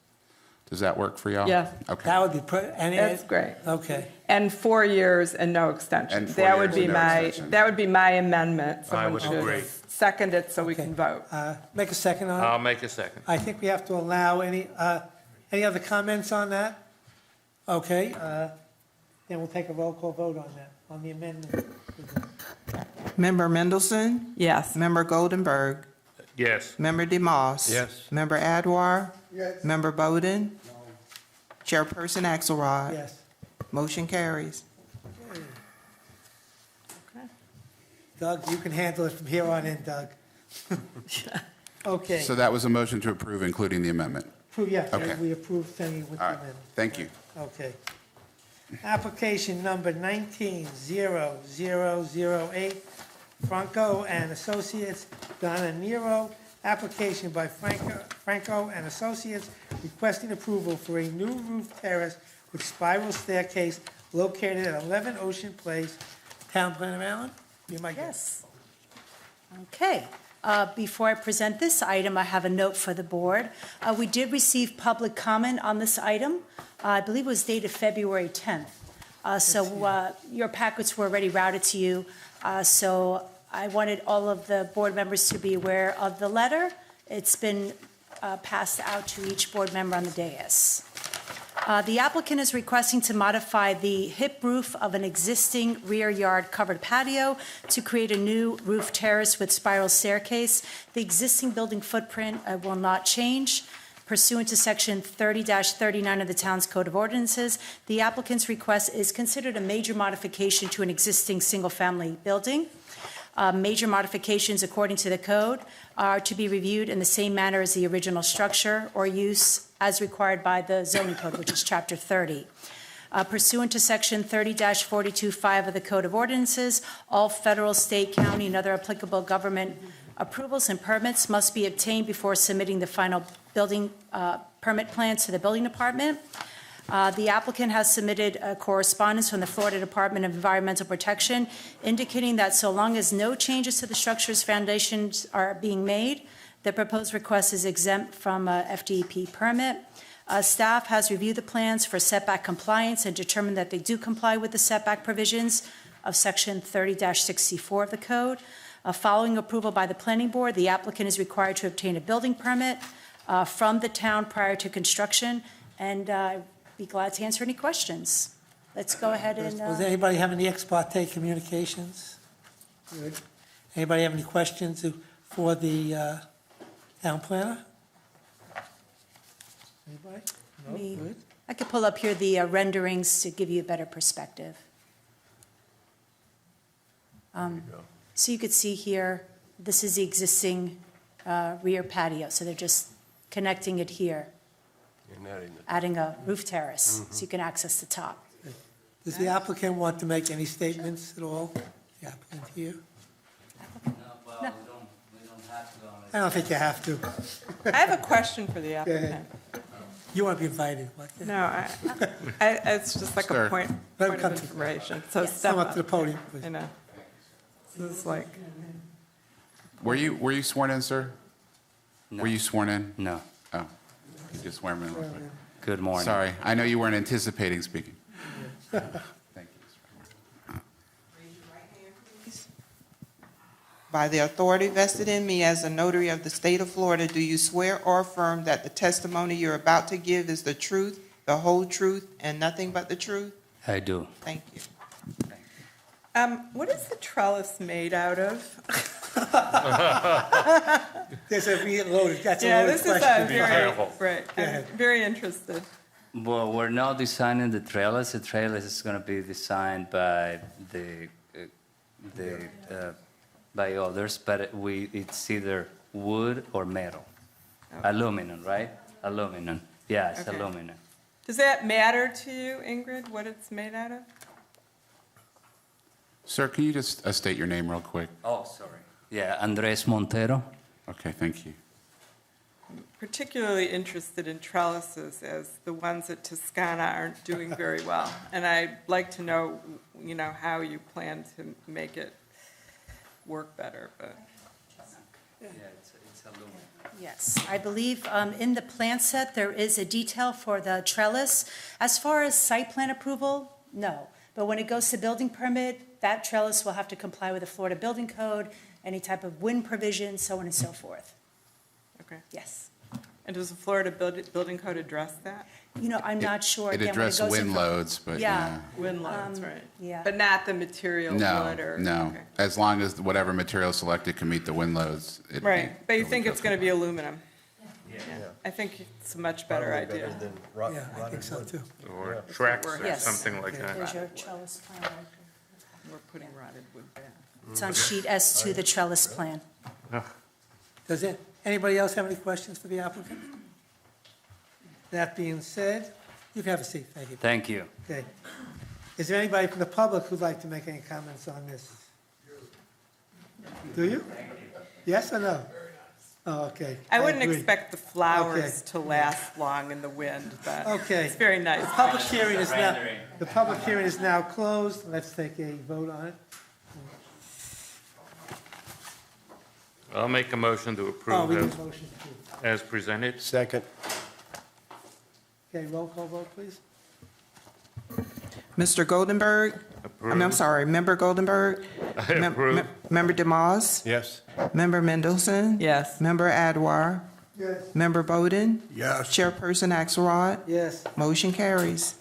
Does that work for y'all? Yes. Okay. That would be, That's great. Okay. And 4 years and no extension. And 4 That would years be and no my, extension. that would be my amendment. I Someone would should agree. second it so we Okay. can vote. Make a second on it. I'll make a second. I think we have to allow any other comments on that? Okay, then we'll take a roll call vote on that, on the amendment. Member Mendelson? Yes. Member Goldenberg? Yes. Member DeMoss? Yes. Member Adwar? Yes. Member Bowden? Chairperson Axelrod? Yes. Motion carries. Doug, you can handle it from here on in, Doug. Okay. So that was a motion to approve, including the amendment. Yes, Okay. we approve sending it with the All right. amendment. Thank you. Okay. Application number 19-0008, Franco and Associates, Donna Nero. Application by Franco and Associates requesting approval for a new roof terrace with spiral staircase located at 11 Ocean Place. Town Planner Allen, you might get. Yes. Okay. Before I present this item, I have a note for the board. We did receive public comment on this item. I believe it was dated February 10th. So your packets were already routed to you. So I wanted all of the board members to be aware of the letter. It's been passed out to each board member on the dais. The applicant is requesting to modify the hip roof of an existing rear yard covered patio to create a new roof terrace with spiral staircase. The existing building footprint will not change. Pursuant to Section 30-39 of the town's Code of Ordinances, the applicant's request is considered a major modification to an existing single-family building. Major modifications, according to the code, are to be reviewed in the same manner as the original structure or use as required by the zoning code, which is Chapter 30. Pursuant to Section 30-425 of the Code of Ordinances, all federal, state, county, and other applicable government approvals and permits must be obtained before submitting the final building permit plans to the building department. The applicant has submitted a correspondence from the Florida Department of Environmental Protection indicating that so long as no changes to the structure's foundations are being made, the proposed request is exempt from a FDEP permit. Staff has reviewed the plans for setback compliance and determined that they do comply with the setback provisions of Section 30-64 of the code. Following approval by the planning board, the applicant is required to obtain a building permit from the town prior to construction, and I'd be glad to answer any questions. Let's go ahead and... Does anybody have any ex parte communications? Good. Anybody have any questions for the town planner? Anybody? No, Me. good. I could pull up here the renderings to give you a better perspective. So you could see here, this is the existing rear patio, so they're just connecting it here, And adding a roof terrace, so you can access the top. Does the applicant want to make any statements at all? The applicant here? No. I don't think you have to. I have a question for the ahead. applicant. You want to be invited. What? No, it's just like Sir. a point Let him of come to- information. So Yes. step Come up to the up. podium, please. I know. This is like, Were you sworn in, sir? No. Were you sworn in? No. Oh, you just swear me in real quick. Good morning. Sorry, I know you weren't anticipating speaking. Thank you. By the authority vested in me as a notary of the state of Florida, do you swear or affirm that the testimony you're about to give is the truth, the whole truth, and nothing but the truth? I do. Thank you. What is the trellis made out of? There's a loaded, that's a Yeah, loaded this is a question. very, careful. right, I'm ahead. very interested. Well, we're not designing the trellis. The trellis is going to be designed by by others, but it's either wood or metal. Aluminum, right? Aluminum. Yeah, it's Okay. aluminum. Does that matter to you, Ingrid, what it's made out of? Sir, can you just state your name real quick? Oh, sorry. Yeah, Andres Montero. Okay, thank you. Particularly interested in trellises, as the ones at Toscana aren't doing very well. And I'd like to know, how you plan to make it work better, but. Yeah, it's aluminum. Yes, I believe in the plan set, there is a detail for the trellis. As far as site plan approval, no. But when it goes to building permit, that trellis will have to comply with the Florida Building Code, any type of wind provision, so on and so forth. Okay. Yes. And does the Florida Building Code address that? I'm not sure. It Again, when addressed goes wind in- loads, but yeah. Wind loads, right? yeah. But not the material No, wood or? no. okay. As long as whatever material selected can meet the wind loads. Right, but you think it's going to be aluminum? Yeah. I think it's a much better Probably idea. better than rot- Yeah, I think rotted so wood. too. Or Trex or Yes. something like that. There's your trellis plan. We're putting rotted wood back. It's on sheet S2, the trellis plan. Does anybody else have any questions for the applicant? That being said, you can have a seat, thank you. Thank you. Okay. Is there anybody from the public who'd like to make any comments on this? Do you? Yes or no? Oh, okay. I wouldn't agree. expect the flowers to last long in the wind, but Okay. it's very nice. Public hearing is now, the public hearing is now closed. Let's take a vote on it. I'll make a motion to Oh, approve we need a motion to. as presented. Second. Okay, roll call vote, please. Mr. Goldenberg? I'm Approved. sorry, Member Goldenberg? Approved. Member DeMoss? Yes. Member Mendelson? Yes. Member Adwar? Yes. Member Bowden? Yes. Chairperson Axelrod? Yes. Motion carries.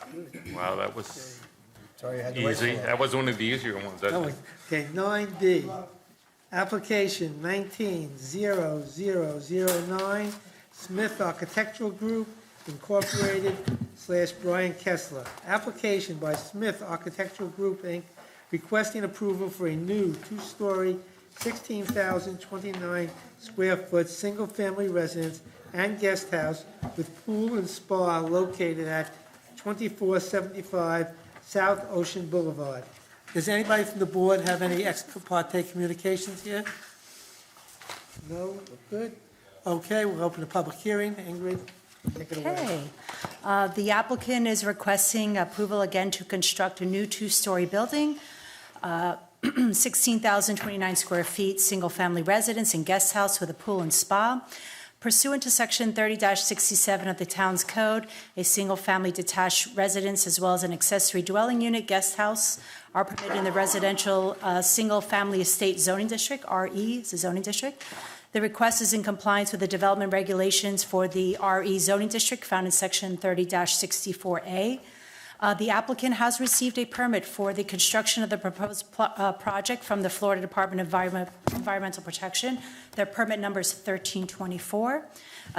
Wow, that was Sorry, I had to wait so easy. long. That was one of the easier ones, I No, think. okay, 9D, application 19-0009, Smith Architectural Group Incorporated / Brian Kessler. Application by Smith Architectural Group, Inc., requesting approval for a new two-story, 16,029 square foot, single-family residence and guest house with pool and spa located at 2475 South Ocean Boulevard. Does anybody from the board have any ex parte communications here? No, good. Okay, we'll open the public hearing. Ingrid, take it away. Okay. The applicant is requesting approval again to construct a new two-story building, 16,029 square feet, single-family residence and guest house with a pool and spa. Pursuant to Section 30-67 of the town's code, a single-family detached residence as well as an accessory dwelling unit guest house are permitted in the residential single-family estate zoning district, RE, is a zoning district. The request is in compliance with the development regulations for the RE zoning district found in Section 30-64A. The applicant has received a permit for the construction of the proposed project from the Florida Department of Environmental Protection. Their permit number is 1324.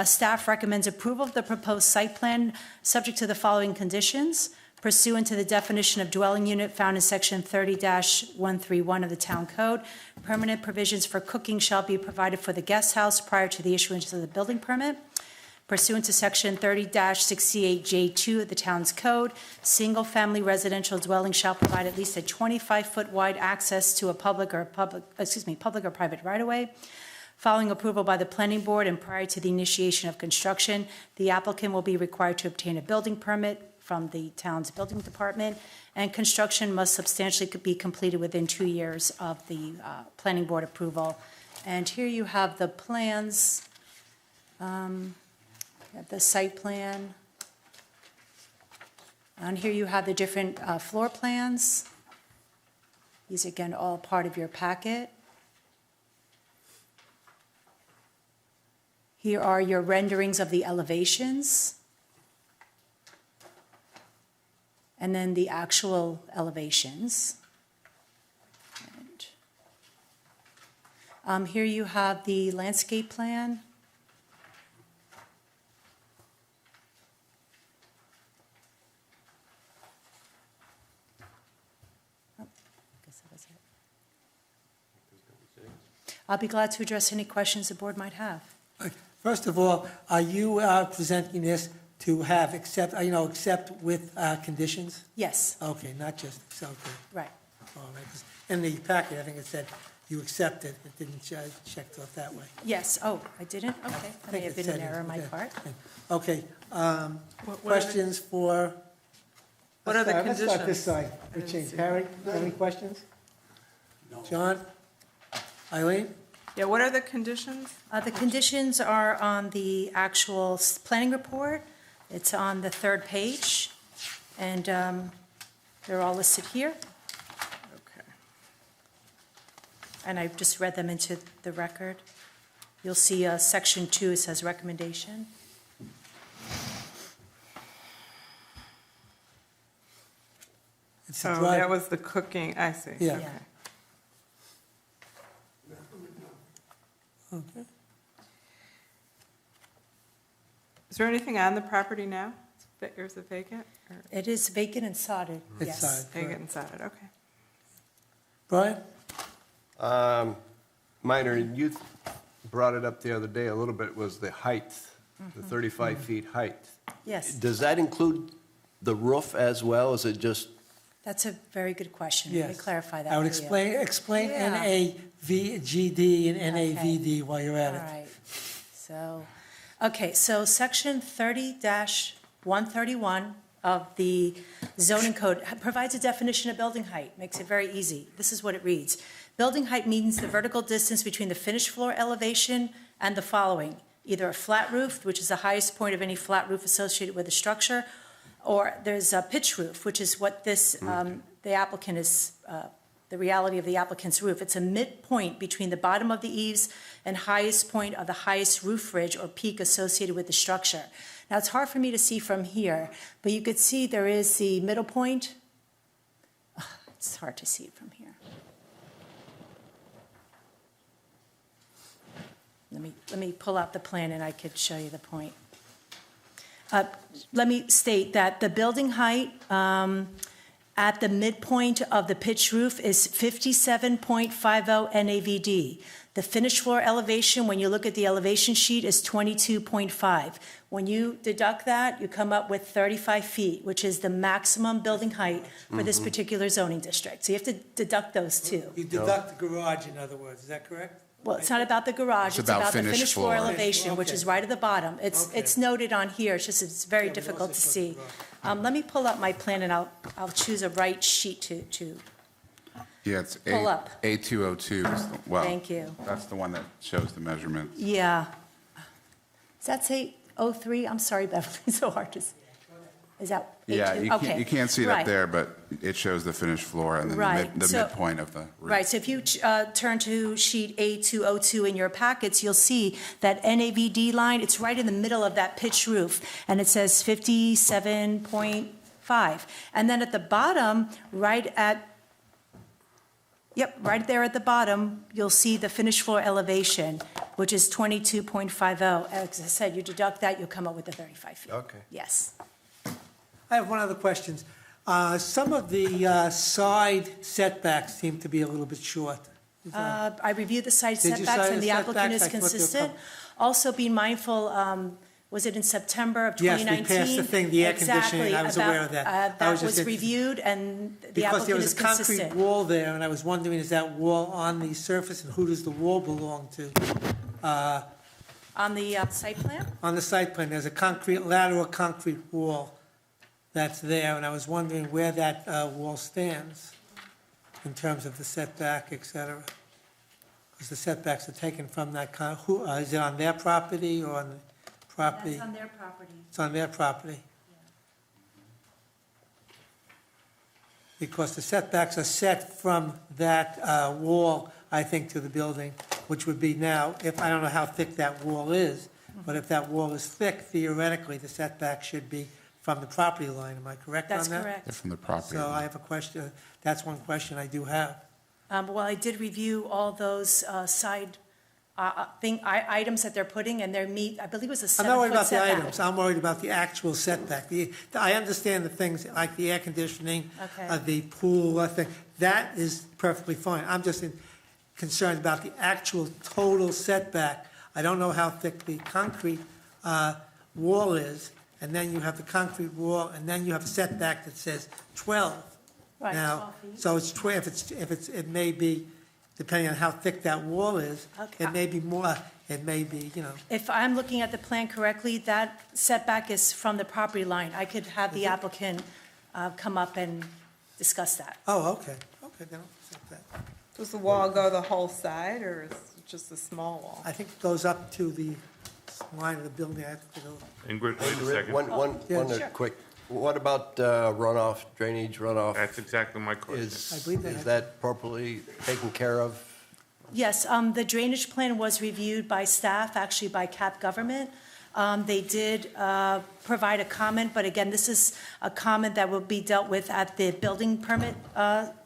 Staff recommends approval of the proposed site plan subject to the following conditions. Pursuant to the definition of dwelling unit found in Section 30-131 of the Town Code, permanent provisions for cooking shall be provided for the guest house prior to the issuance of the building permit. Pursuant to Section 30-68J2 of the Town's Code, single-family residential dwelling shall provide at least a 25-foot wide access to a public or private right-of-way. Following approval by the Planning Board and prior to the initiation of construction, the applicant will be required to obtain a building permit from the town's building department, and construction must substantially be completed within 2 years of the Planning Board approval. And here you have the plans. You have the site plan. And here you have the different floor plans. These, again, all part of your packet. Here are your renderings of the elevations. And then the actual elevations. And, here you have the landscape plan. Oh, guess that was it. I'll be glad to address any questions the board might have. First of all, are you presenting this to have accept with conditions? Yes, Okay, not just, okay, right. all right. 'Cause in the packet, I think it said you accepted, it didn't check off that way. Yes, oh, I didn't? Okay, I that may think have it been said an it, error on my okay. part. Okay, What are the- questions for? What are the Let's start this conditions? side, I didn't change. see Harry, any questions? John? Eileen? Yeah, what are the conditions? The conditions are on the actual planning report. It's on the third page, and they're all listed here, Okay. and I've just read them into the record. You'll see section 2, it says recommendation. It's a Oh, drive- that was the cooking, I see. Yeah. Okay. Okay. Is there anything on the property now? Or is it vacant? Or It is vacant and sodded, It's yes. sodded. vacant and sodded, okay. Brian? Minor, you brought it up the other day a little bit, was the height, the Mm-hmm. 35 feet height. Yes, Does that include the roof as well? Is it just, that's a very good question. Let me Yes. clarify that I would for you. explain Yeah. NAVGD and NAVD while you're at All it. right, so section 30-131 of the zoning code provides a definition of building height, makes it very easy. This is what it reads. Building height means the vertical distance between the finished floor elevation and the following: either a flat roof, which is the highest point of any flat roof associated with the structure, or there's a pitch roof, which is what this, the applicant is, the reality of the applicant's roof. It's a midpoint between the bottom of the eaves and highest point of the highest roof ridge or peak associated with the structure. Now, it's hard for me to see from here, but you could see there is the middle point. It's hard to see it from here. Let me pull out the plan and I could show you the point. Let me state that the building height at the midpoint of the pitch roof is 57.50 NAVD. The finished floor elevation, when you look at the elevation sheet, is 22.5. When you deduct that, you come up with 35 feet, which is the maximum building height for this particular zoning district. So you have to deduct those two. You deduct the garage, in other words, is that correct? Well, it's not about the garage, it's about the finished finished floor floor. elevation, which Okay. is right at the bottom. Okay. It's noted on here, it's just, it's very Yeah, but difficult to also see. put Let me pull up my plan and I'll choose a right sheet to, Yeah, it's Pull up. A202 is the, well. Thank you. That's the one that shows the measurements. yeah. Does that say 03? I'm sorry, Beverly, it's so hard to see. Is that Yeah, A2? you Okay. can't see it up Right. there, but it shows the finished floor and then Right, the so- midpoint of the roof. Right, so if you turn to sheet A202 in your packets, you'll see that NAVD line, it's right in the middle of that pitch roof, and it says 57.5. And then at the bottom, right there at the bottom, you'll see the finished floor elevation, which is 22.50. As I said, you deduct that, you'll come up with the 35 feet. okay. Yes. I have one other question. Some of the side setbacks seem to be a little bit short. Is that- I reviewed the site Did you setbacks, cite and the the applicant is setbacks? I thought they were consistent. Also being mindful, was it in September of Yes, we 2019? passed the thing, the air conditioning, I was aware of that. I That was just was interested. reviewed, and the Because there applicant was is a concrete consistent. wall there, and I was wondering, is that wall on the surface, and who does the wall belong to? On the site plan? On the site plan, there's a lateral concrete wall that's there, and I was wondering where that wall stands in terms of the setback, et cetera. Because the setbacks are taken from that, is it on their property or on the property? That's on their property. It's on their property. Because the setbacks are set from that wall, I think, to the building, which would be now, if, I don't know how thick that wall is, But if that wall is thick, theoretically, the setback should be from the property line. Am I correct on that? That's correct. From the property So I line. have a question, that's one question I do have. Well, I did review all those side items that they're putting, and they're I believe it was a I'm not worried 7-foot about the setback. items, I'm worried about the actual setback. I understand the things like the air conditioning, Okay. the pool, thing, that is perfectly fine. I'm just concerned about the actual total setback. I don't know how thick the concrete wall is, and then you have the concrete wall, and then you have a setback that says 12. Right, Now, 12 feet. so it's 12, it may be, depending on how thick that wall is, Okay. it may be more, it may be, If I'm looking at the plan correctly, that setback is from the property line. I could have the applicant come up and discuss that. oh, okay, then I'll accept that. Does the wall go the whole side, or is it just a small wall? I think it goes up to the line of the building. I have to go. Ingrid, wait a second. One Yeah, sure. quick, what about runoff, drainage runoff? That's exactly my question. I believe they Is have- that properly taken care of? Yes, the drainage plan was reviewed by staff, actually by CAP Government. They did provide a comment, but again, this is a comment that will be dealt with at the building permit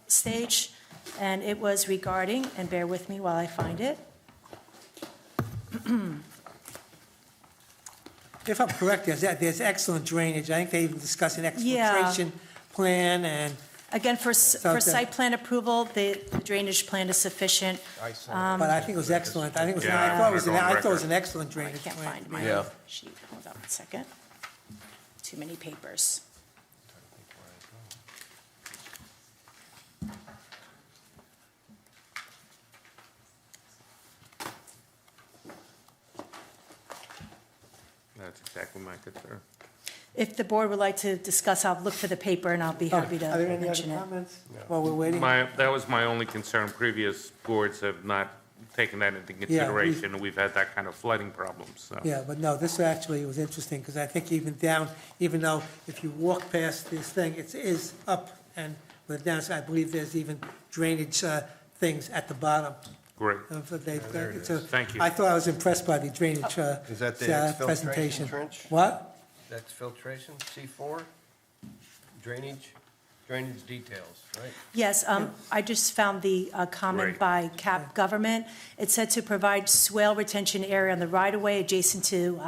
stage. And it was regarding, and bear with me while I find it. If I'm correct, there's excellent drainage. I think they even discuss an Yeah. exfiltration plan and, Again, for the- site plan approval, the drainage plan is sufficient. but I think it was excellent. I think it was, Yeah, I thought it was, I I remember. thought it was an excellent I drainage can't plan. find my Yeah. sheet. Hold on one second. Too many papers. That's exactly my concern. If the board would like to discuss, I'll look for the paper and I'll be happy to Are there any mention other it. comments while we're waiting? That was my only concern. Previous boards have not taken that into consideration, and we've had that kind of flooding problems, so. Yeah, but no, this actually was interesting, because I think even though if you walk past this thing, it is up and with down, so I believe there's even drainage things at the bottom. Great. Thank you. I thought I was impressed by the drainage Is that the exfiltration presentation. trench? What? That's filtration, C4, drainage details, right? Yes, I just found the comment Great. by CAP Government. It said to provide swale retention area on the right-of-way adjacent to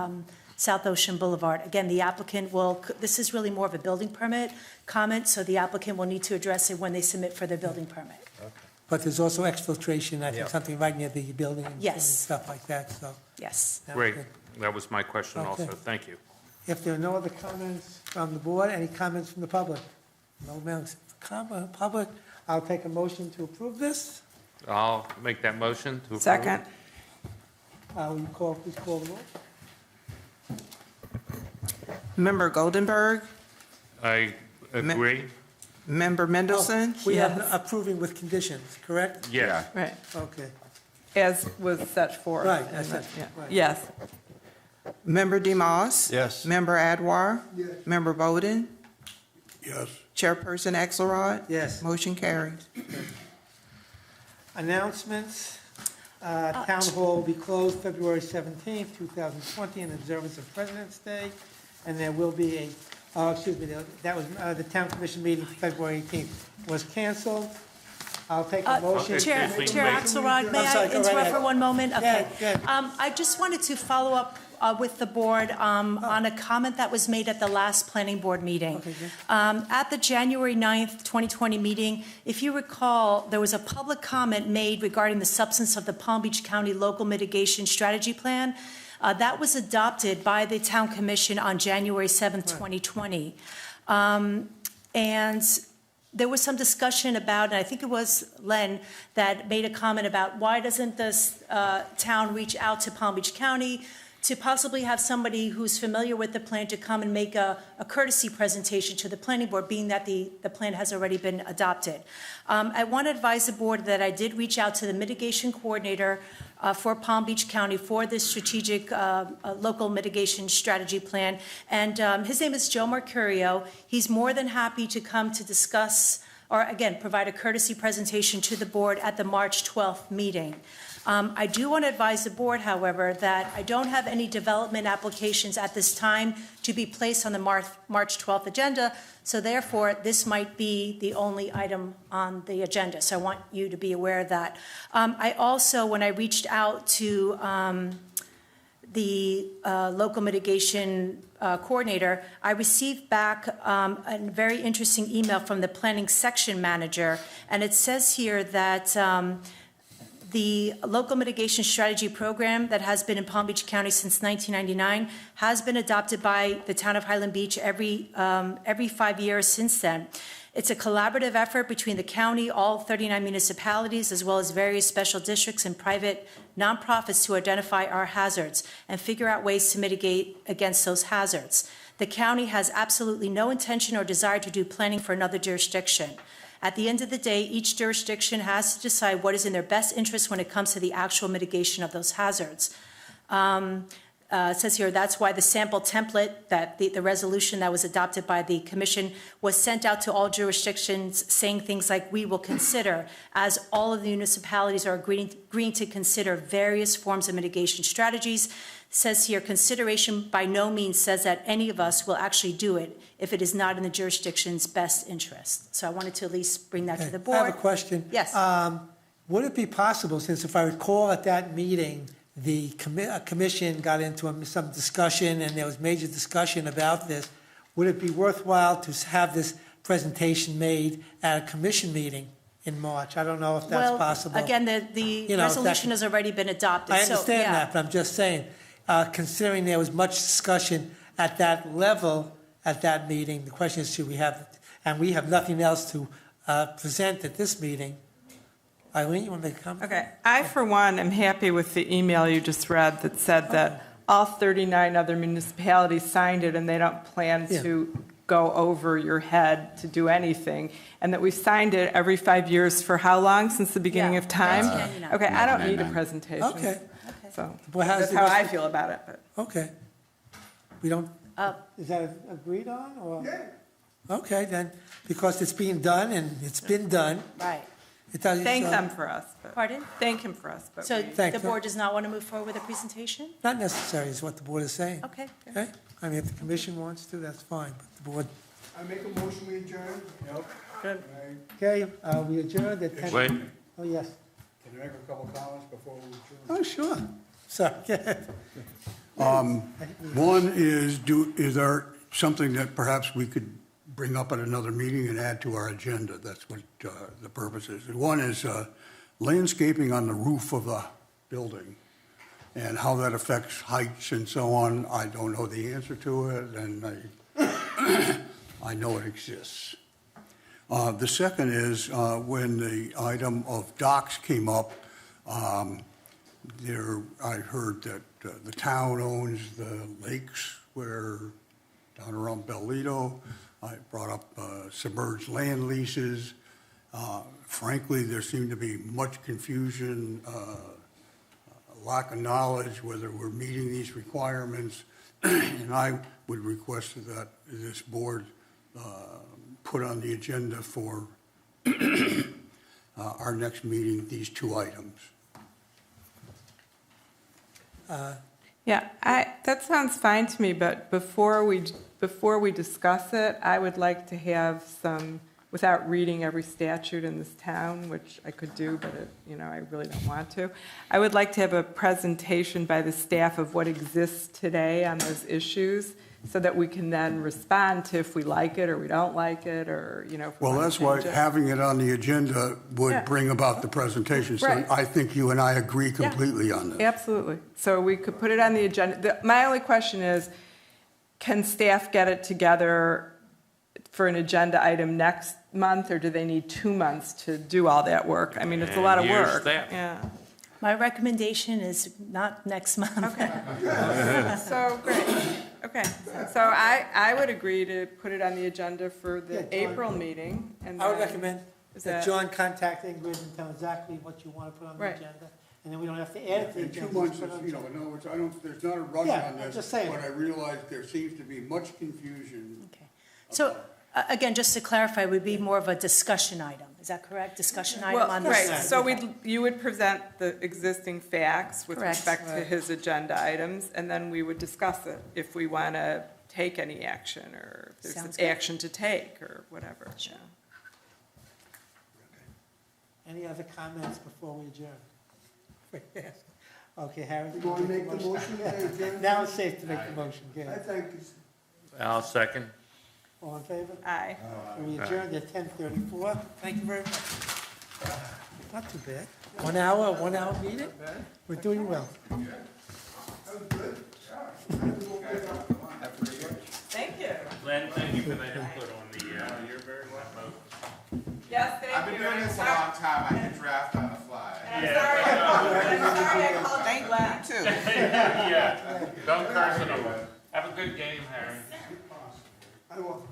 South Ocean Boulevard. Again, the applicant this is really more of a building permit comment, so the applicant will need to address it when they submit for their building permit. But there's also exfiltration, I Yeah. think something right near the building and Yes. stuff like that, so. Yes. that was Great. good. That was my question also. Okay. Thank you. If there are no other comments from the board, any comments from the public? No members of public, I'll take a motion to approve this. I'll make that motion to approve. Second. Will you please call the roll? Member Goldenberg, I agree. Member Mendelson? We have approving with conditions, correct? Yes. Right, Okay, as was set forth. Right, in that's the- it, yeah. right. Yes. Member Demas? Yes. Member Adwar? Yes. Member Bowden? Yes. Chairperson Axelrod? yes. Motion carries. Announcements. Town Hall will be closed February 17th, 2020, in observance of President's Day. And there will be that was, the Town Commission meeting February 18th was canceled. I'll take a motion. Chair Excuse me, Chair wait. Axelrod, may I'm sorry, I go right interrupt ahead. for one moment? Okay. Yeah, good. I just wanted to follow up with the board on a comment that was made at the last planning board meeting. Okay, good. At the January 9th, 2020 meeting, if you recall, there was a public comment made regarding the substance of the Palm Beach County Local Mitigation Strategy Plan. That was adopted by the Town Commission on January 7th, 2020. And there was some discussion about, and I think it was Len that made a comment about why doesn't this town reach out to Palm Beach County to possibly have somebody who's familiar with the plan to come and make a courtesy presentation to the planning board, being that the plan has already been adopted. I want to advise the board that I did reach out to the mitigation coordinator for Palm Beach County for this strategic local mitigation strategy plan. And his name is Joe Mercurio. He's more than happy to come to discuss, or again, provide a courtesy presentation to the board at the March 12th meeting. I do want to advise the board, however, that I don't have any development applications at this time to be placed on the March 12th agenda, so therefore, this might be the only item on the agenda. So I want you to be aware of that. I also, when I reached out to the local mitigation coordinator, I received back a very interesting email from the planning section manager, and it says here that the local mitigation strategy program that has been in Palm Beach County since 1999 has been adopted by the town of Highland Beach every 5 years since then. It's a collaborative effort between the county, all 39 municipalities, as well as various special districts and private nonprofits to identify our hazards and figure out ways to mitigate against those hazards. The county has absolutely no intention or desire to do planning for another jurisdiction. At the end of the day, each jurisdiction has to decide what is in their best interest when it comes to the actual mitigation of those hazards. It says here, that's why the sample template, that the resolution that was adopted by the commission was sent out to all jurisdictions saying things like, we will consider, as all of the municipalities are agreeing to consider various forms of mitigation strategies. It says here, consideration by no means says that any of us will actually do it if it is not in the jurisdiction's best interest. So I wanted to at least bring that to the board. I have a question. Yes. Would it be possible, since if I recall at that meeting, the commission got into some discussion and there was major discussion about this, would it be worthwhile to have this presentation made at a commission meeting in March? I don't know if that's possible. Well, again, the resolution has already been adopted. I so, understand yeah. that, but I'm just saying, considering there was much discussion at that level at that meeting, the question is, should we have, and we have nothing else to present at this meeting. Eileen, you want to make a comment? Okay. I, for one, am happy with the email you just read that said that all 39 other municipalities signed it and they don't plan to go over your head to do anything, and that we signed it every 5 years for how long, since the beginning of time? Okay, I don't need a presentation. Okay. So Well, how's that's the how rest I of- feel about it. But. Okay. We don't, is that agreed on, or? Yeah. Okay, then, because it's being done and it's been done. Right. It does- Thank so- them for us. But Pardon? Thank him for us. But So Thank the you. board does not want to move forward with a presentation? Not necessary is what the board is saying. Okay. Okay? I mean, if the commission wants to, that's fine, but the board, I make a motion, we adjourn. okay, we adjourned at 10. Wait. Oh, yes. Can I make a couple comments before we adjourn? Oh, sure. Sorry, go ahead. One is there something that perhaps we could bring up at another meeting and add to our agenda? That's what the purpose is. One is landscaping on the roof of the building and how that affects heights and so on. I don't know the answer to it, and I know it exists. The second is when the item of docks came up, I heard that the town owns the lakes down around Bellito. I brought up submerged land leases. Frankly, there seemed to be much confusion, lack of knowledge whether we're meeting these requirements. And I would request that this board put on the agenda for our next meeting these two items. Yeah, that sounds fine to me, but before we discuss it, I would like to have some, without reading every statute in this town, which I could do, but I really don't want to. I would like to have a presentation by the staff of what exists today on those issues, so that we can then respond to if we like it or we don't like it, or, if we Well, want to that's why change it. having it on the agenda would Yeah. bring about the presentation. So Right. I think you and I agree completely on this. Absolutely. So we could put it on the agenda. My only question is, can staff get it together for an agenda item next month, or do they need 2 months to do all that work? I mean, it's a lot of And here's work. that. Yeah. My recommendation is not next month. Okay. So, great. Okay. So I would agree to put it on the agenda for the Yeah, John. April meeting. And I would then- recommend Is that that- John contact Ingrid and tell exactly what you want to put on the Right. agenda, and then we don't have to add it to the In agenda. 2 months, just put it on the in other words, there's not a rush Yeah, on I'm this. just saying. But I realize there seems to be much confusion. Okay. So, again, just to clarify, it would be more of a discussion item. Is that correct? Discussion item on this? Right, so you would present the existing facts with Correct. respect to his agenda items, and then we would discuss it if we want to take any action, or if Sounds there's good. action to take, or whatever. Sure. Any other comments before we adjourn? Okay, Harry. You want to make the motion to adjourn? Now it's safe to make the motion, I good. think it's. I'll second. All in favor? Aye. We adjourned at 10:34. Thank you very much. Not too bad. 1 hour, 1 hour meeting? We're doing well. Thank you. Len, thank you for that input on the, you're very welcome. Yes, thank you. I've been doing this a long time, I can draft on the fly. I'm sorry I called thank you too. Yeah, don't curse at them. Have a good game, Harry. I will.